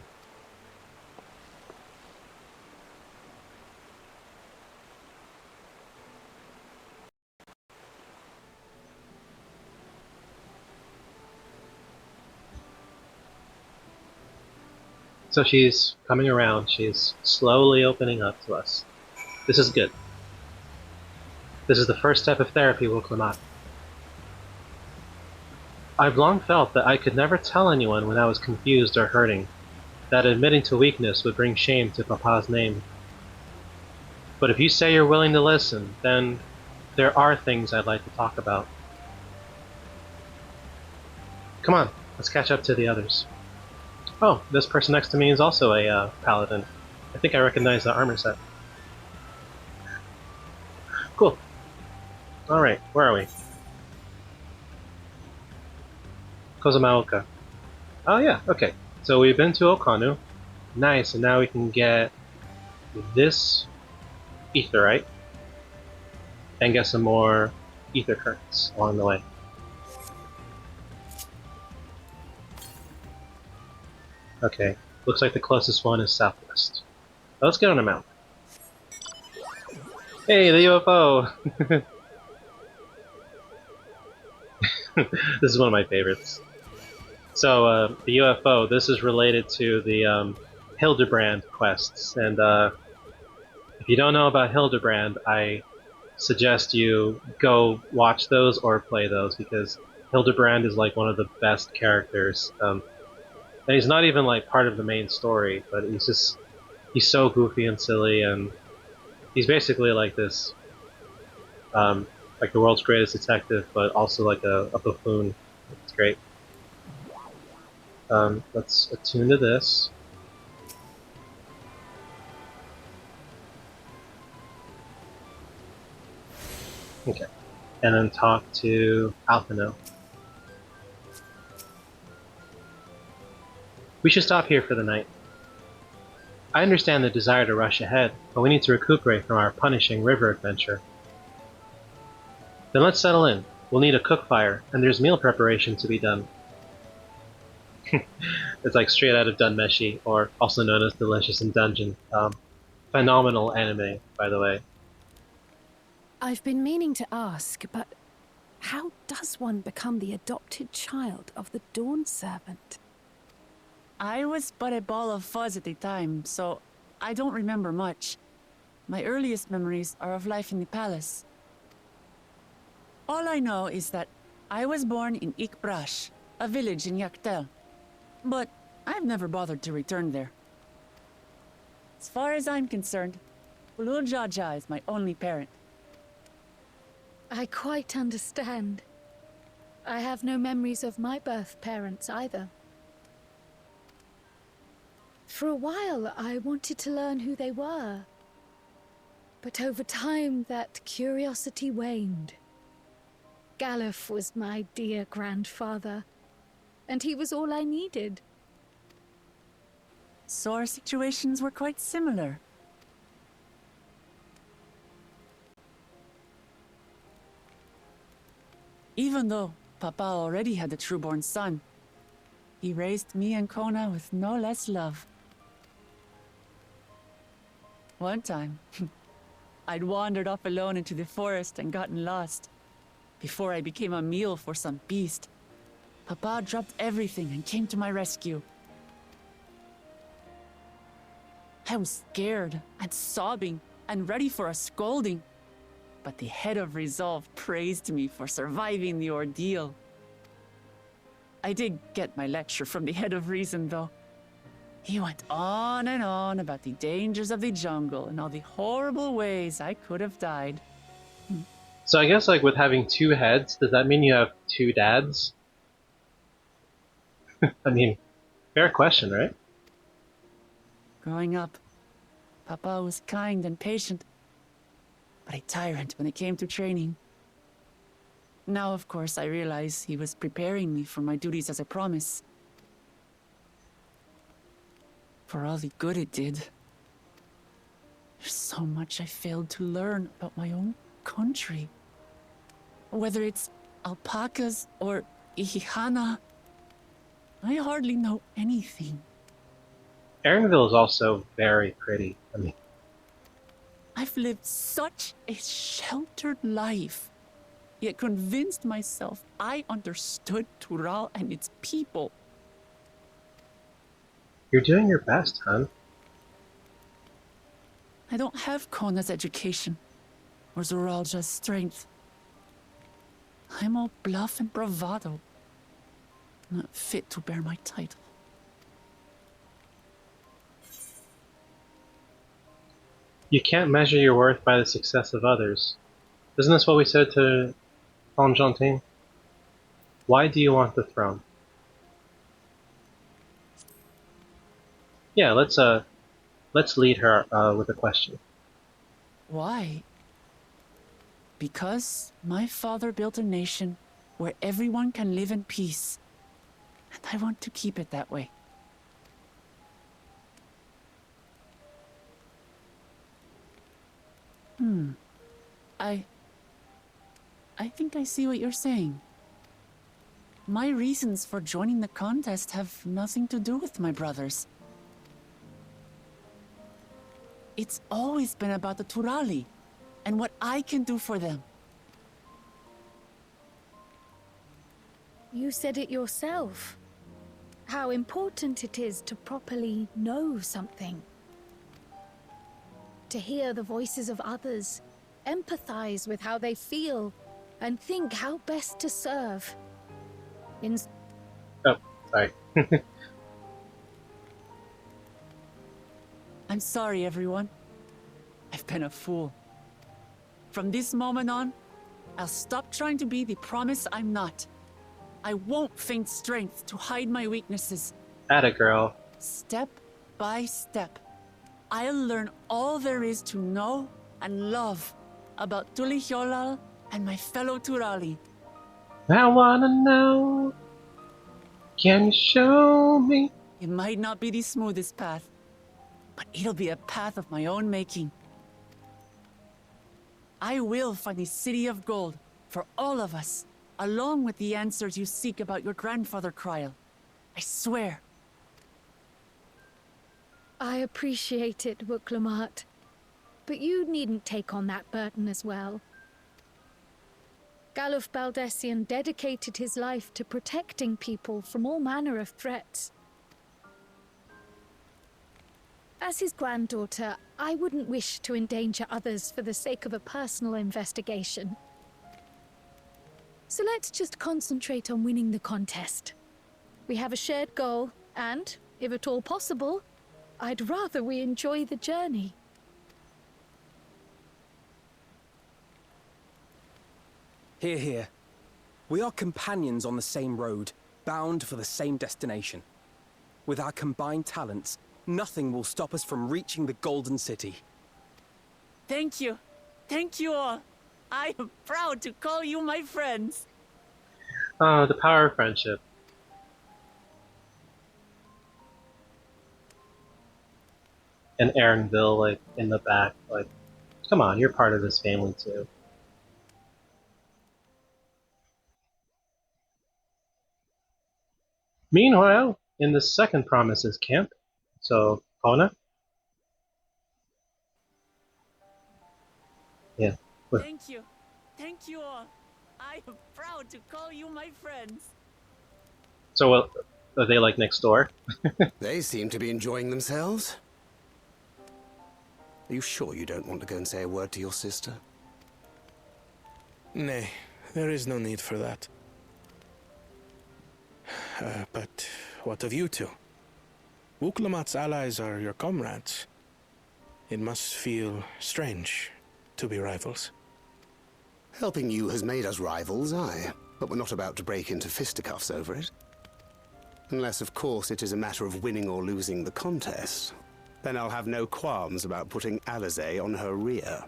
So she's coming around, she's slowly opening up to us. This is good. This is the first step of therapy, Wuklamot. I've long felt that I could never tell anyone when I was confused or hurting, that admitting to weakness would bring shame to Papa's name. But if you say you're willing to listen, then there are things I'd like to talk about. Come on, let's catch up to the others. Oh, this person next to me is also a paladin. I think I recognize the armor set. Cool. Alright, where are we? Kozumaoka. Oh yeah, okay. So we've been to Okanu. Nice, and now we can get this etherite and get some more ether currents along the way. Okay, looks like the closest one is southwest. Let's get on a mount. Hey, the UFO! This is one of my favorites. So, the UFO, this is related to the Hildebrand quests. And if you don't know about Hildebrand, I suggest you go watch those or play those because Hildebrand is like one of the best characters. And he's not even like part of the main story, but he's so goofy and silly, and he's basically like this, um, like the world's greatest detective, but also like a buffoon. It's great. Let's attune to this. Okay. And then talk to Alphino. We should stop here for the night. I understand the desire to rush ahead, but we need to recuperate from our punishing river adventure. Then let's settle in. We'll need a cook fire, and there's meal preparation to be done. It's like straight out of Dunmeshi, or also known as Delicious in Dungeon. Phenomenal anime, by the way. I've been meaning to ask, but how does one become the adopted child of the Dawn Servant? I was but a ball of fuzz at the time, so I don't remember much. My earliest memories are of life in the palace. All I know is that I was born in Ikbrash, a village in Yaktel. But I've never bothered to return there. As far as I'm concerned, Ulul Jaja is my only parent. I quite understand. I have no memories of my birth parents either. For a while, I wanted to learn who they were. But over time, that curiosity waned. Galuf was my dear grandfather, and he was all I needed. So our situations were quite similar. Even though Papa already had a trueborn son, he raised me and Kona with no less love. One time, I'd wandered off alone into the forest and gotten lost. Before I became a meal for some beast, Papa dropped everything and came to my rescue. I was scared and sobbing and ready for a scolding, but the head of resolve praised me for surviving the ordeal. I did get my lecture from the head of reason, though. He went on and on about the dangers of the jungle and all the horrible ways I could have died. So I guess like with having two heads, does that mean you have two dads? I mean, fair question, right? Growing up, Papa was kind and patient, but a tyrant when it came to training. Now, of course, I realize he was preparing me for my duties as a promise. For all the good it did. There's so much I failed to learn about my own country. Whether it's alpacas or Ihihana, I hardly know anything. Erenville is also very pretty. I mean, I've lived such a sheltered life, yet convinced myself I understood Tural and its people. you're doing your best, hon. I don't have Kona's education, or Zoralja's strength. I'm all bluff and bravado, not fit to bear my title. You can't measure your worth by the success of others. Isn't this what we said to Enjantine? Why do you want the throne? Yeah, let's lead her with a question. Why? Because my father built a nation where everyone can live in peace, and I want to keep it that way. I think I see what you're saying. My reasons for joining the contest have nothing to do with my brothers. It's always been about the Turali. and what I can do for them. You said it yourself. How important it is to properly know something. To hear the voices of others, empathize with how they feel, and think how best to serve. Oh, sorry. I'm sorry, everyone. I've been a fool. From this moment on, I'll stop trying to be the promise I'm not. I won't feign strength to hide my weaknesses. Atta girl. Step by step, I'll learn all there is to know and love about Tulihyolal and my fellow Turali. I wanna know. Can you show me? It might not be the smoothest path, but it'll be a path of my own making. I will find the City of Gold for all of us, along with the answers you seek about your grandfather, Kryl. I swear. I appreciate it, Wuklamart. But you needn't take on that burden as well. Galuf Baldessian dedicated his life to protecting people from all manner of threats. As his granddaughter, I wouldn't wish to endanger others for the sake of a personal investigation. So let's just concentrate on winning the contest. We have a shared goal, and, if at all possible, I'd rather we enjoy the journey. Hear, hear. We are companions on the same road, bound for the same destination. With our combined talents, nothing will stop us from reaching the Golden City. Thank you. Thank you all. I am proud to call you my friends. Oh, the power of friendship. And Aaronville, like, in the back, like, come on, you're part of this family too. Meanwhile, in the second Promises camp, so, Kona? Yeah. Thank you. Thank you all. I am proud to call you my friends. So, are they like next door? They seem to be enjoying themselves. Are you sure you don't want to go and say a word to your sister? Nay, there is no need for that. But what of you two? Wuklamat's allies are your comrades. It must feel strange to be rivals. Helping you has made us rivals, aye. But we're not about to break into fisticuffs over it. Unless, of course, it is a matter of winning or losing the contest. Then I'll have no qualms about putting Alizé on her rear.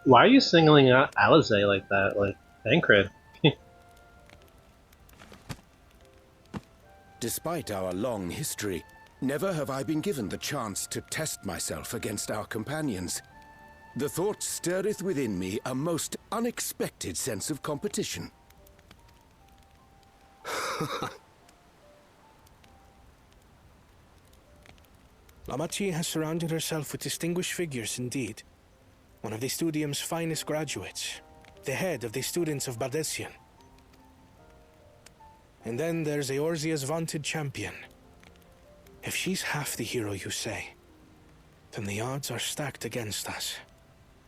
Why are you singling out Alizé like that? Like, Thancred. Despite our long history, never have I been given the chance to test myself against our companions. The thought stirreth within me a most unexpected sense of competition. Lamachi has surrounded herself with distinguished figures indeed. One of the Studium's finest graduates, the head of the students of Bardessian. And then there's Eorzea's vaunted champion. If she's half the hero you say, then the odds are stacked against us.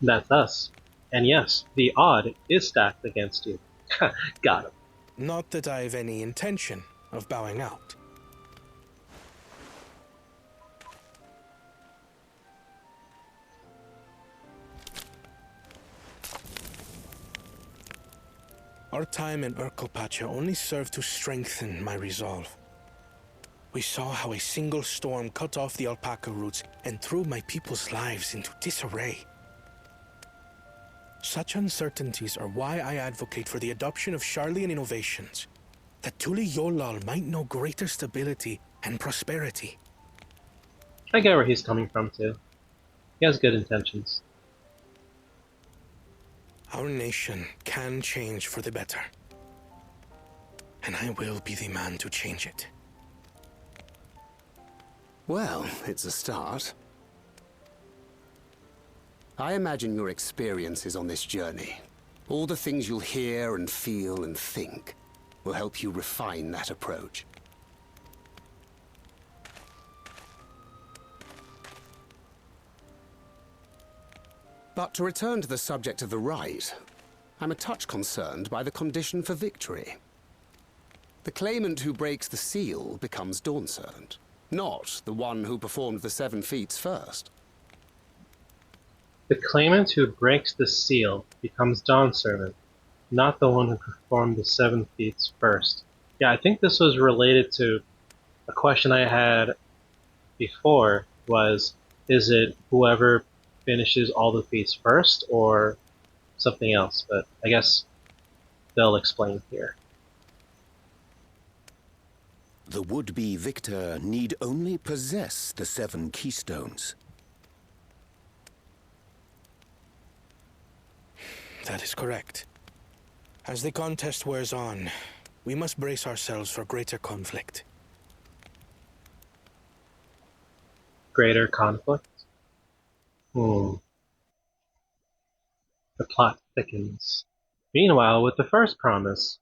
That's us. And yes, the odd is stacked against you. Got him. Not that I've any intention of bowing out. Our time in Urkelpacha only served to strengthen my resolve. We saw how a single storm cut off the alpaca roots and threw my people's lives into disarray. Such uncertainties are why I advocate for the adoption of Sharlayan innovations, that Tulihyolal might know greater stability and prosperity. I get where he's coming from, too. He has good intentions. Our nation can change for the better. And I will be the man to change it. Well, it's a start. I imagine your experiences on this journey, all the things you'll hear and feel and think, will help you refine that approach. But to return to the subject of the rite, I'm a touch concerned by the condition for victory. The claimant who breaks the seal becomes Dawnservant, not the one who performed the 7 feats first. The claimant who breaks the seal becomes Dawnservant, not the one who performed the 7 feats first. Yeah, I think this was related to a question I had before, is it whoever finishes all the feats first or something else? But I guess they'll explain here. The would-be victor need only possess the 7 keystones. That is correct. As the contest wears on, we must brace ourselves for greater conflict. Greater conflict? The plot thickens. Meanwhile, with the first promise,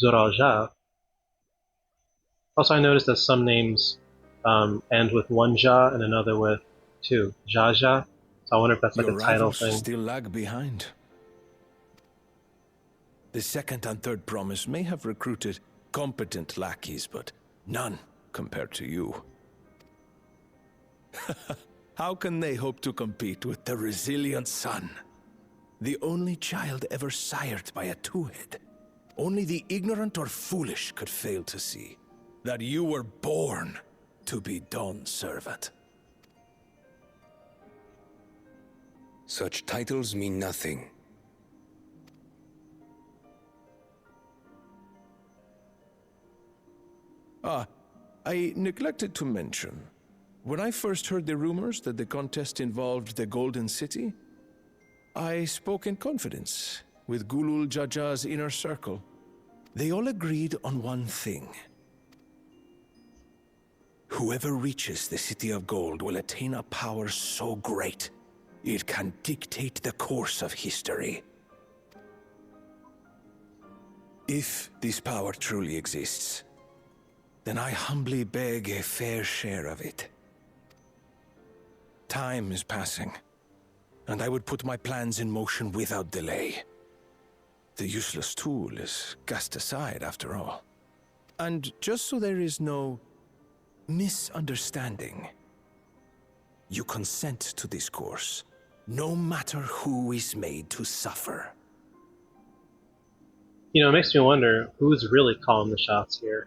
Zoralja. Also, I noticed that some names end with 1 ja and another with 2. Jaja. So I wonder if that's like Your a title rivals thing. still lag behind. The second and third promise may have recruited competent lackeys, but none compared to you. How can they hope to compete with the resilient son? The only child ever sired by a two-head. Only the ignorant or foolish could fail to see that you were born to be Dawnservant. Such titles mean nothing. I neglected to mention, when I first heard the rumors that the contest involved the Golden City, I spoke in confidence with Gulul Jaja's inner circle. They all agreed on one thing. Whoever reaches the City of Gold will attain a power so great, it can dictate the course of history. If this power truly exists, then I humbly beg a fair share of it. Time is passing, and I would put my plans in motion without delay. The useless tool is cast aside after all. And just so there is no misunderstanding, you consent to this course, no matter who is made to suffer. You know, it makes me wonder who's really calling the shots here.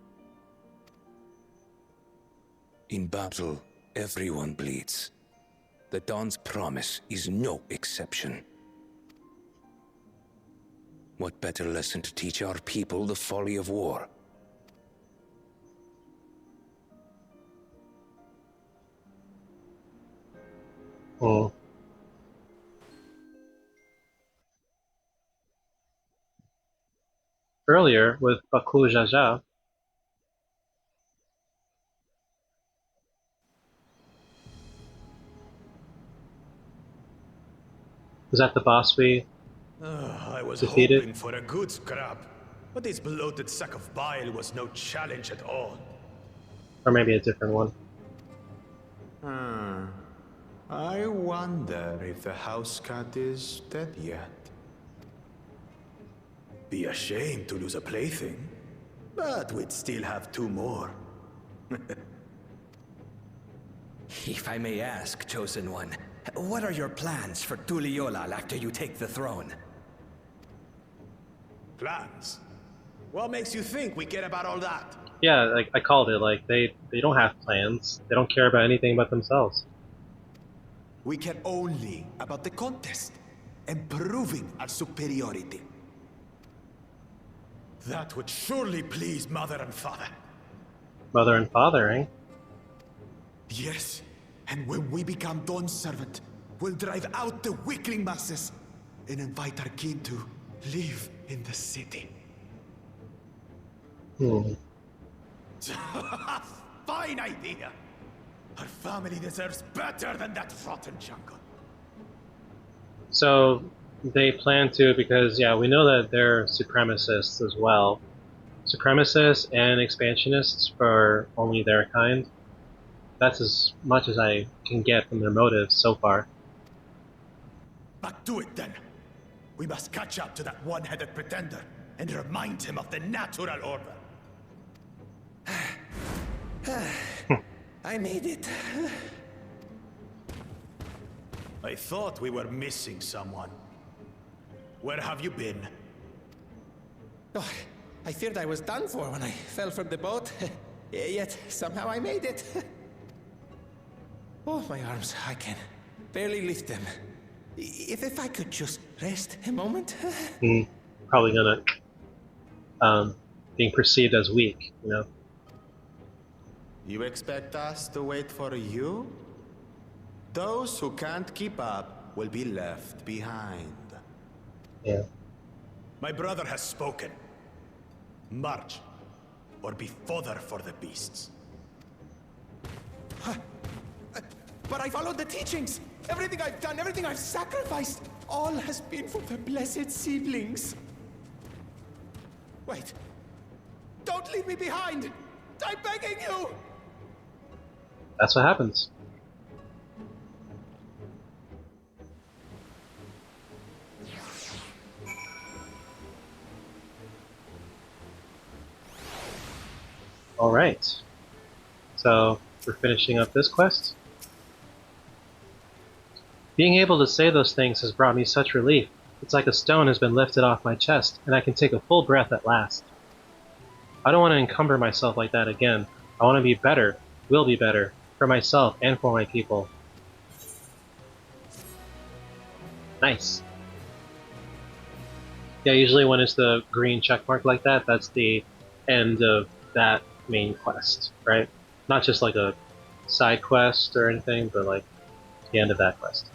In battle, everyone bleeds. The Dawn's promise is no exception. What better lesson to teach our people the folly of war? Hmm. Earlier, with Baku Jaja, was that the boss we I was defeated? hoping for a good scrap, but this bloated sack of bile was no challenge at all. Or maybe a different one. I wonder if the house cat is dead yet. Be ashamed to lose a plaything, but we'd still have 2 more. If I may ask, Chosen One, what are your plans for Tuliolal after you take the throne? Plans? What makes you think we care about all that? Yeah, like I called it. Like they don't have plans. They don't care about anything but themselves. We care only about the contest and proving our superiority. That would surely please Mother and Father. Mother and father, eh? Yes, and when we become Dawnservant, we'll drive out the weakling masses and invite our kin to live in the city. Fine idea! Our family deserves better than that rotten jungle. So they plan to, because yeah, we know that they're supremacists as well. Supremacists and expansionists for only their kind. That's as much as I can get from their motives so far. Back to it then. We must catch up to that one-headed pretender and remind him of the natural order. I made it. I thought we were missing someone. Where have you been? Oh, I feared I was done for when I fell from the boat. Yet somehow I made it. Oh, my arms, I can barely lift them. If I could just rest a moment. Probably gonna being perceived as weak, you know. You expect us to wait for you? Those who can't keep up will be left behind. Yeah. My brother has spoken. March, or be fodder for the beasts. But I followed the teachings. Everything I've done, everything I've sacrificed, all has been for the blessed seedlings. Wait. Don't leave me behind! I'm begging you! That's what happens. Alright. So, we're finishing up this quest. Being able to say those things has brought me such relief. It's like a stone has been lifted off my chest, and I can take a full breath at last. I don't want to encumber myself like that again. I want to be better, will be better, for myself and for my people. Nice. Yeah, usually when it's the green checkmark like that, that's the end of that main quest, right? Not just like a side quest or anything, but like the end of that quest.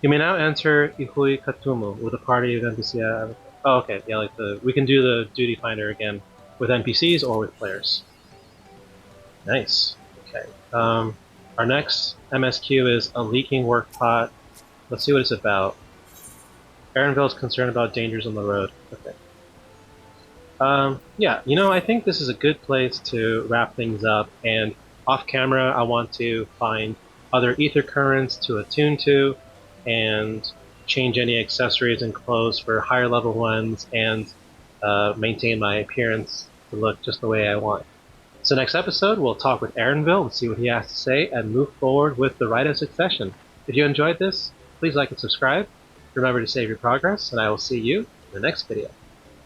You may now enter Ihuykatumu with a party of NPCs. Oh, okay, yeah, like we can do the duty finder again with NPCs or with players. Nice. Okay. Our next MSQ is a leaking work pot. Let's see what it's about. Aaronville is concerned about dangers on the road. Okay. Yeah, you know, I think this is a good place to wrap things up, and off camera I want to find other ether currents to attune to, and change any accessories and clothes for higher level ones, and maintain my appearance to look just the way I want. So next episode we'll talk with Aaronville and see what he has to say, and move forward with the Rite of Succession. If you enjoyed this, please like and subscribe. Remember to save your progress, and I will see you in the next video.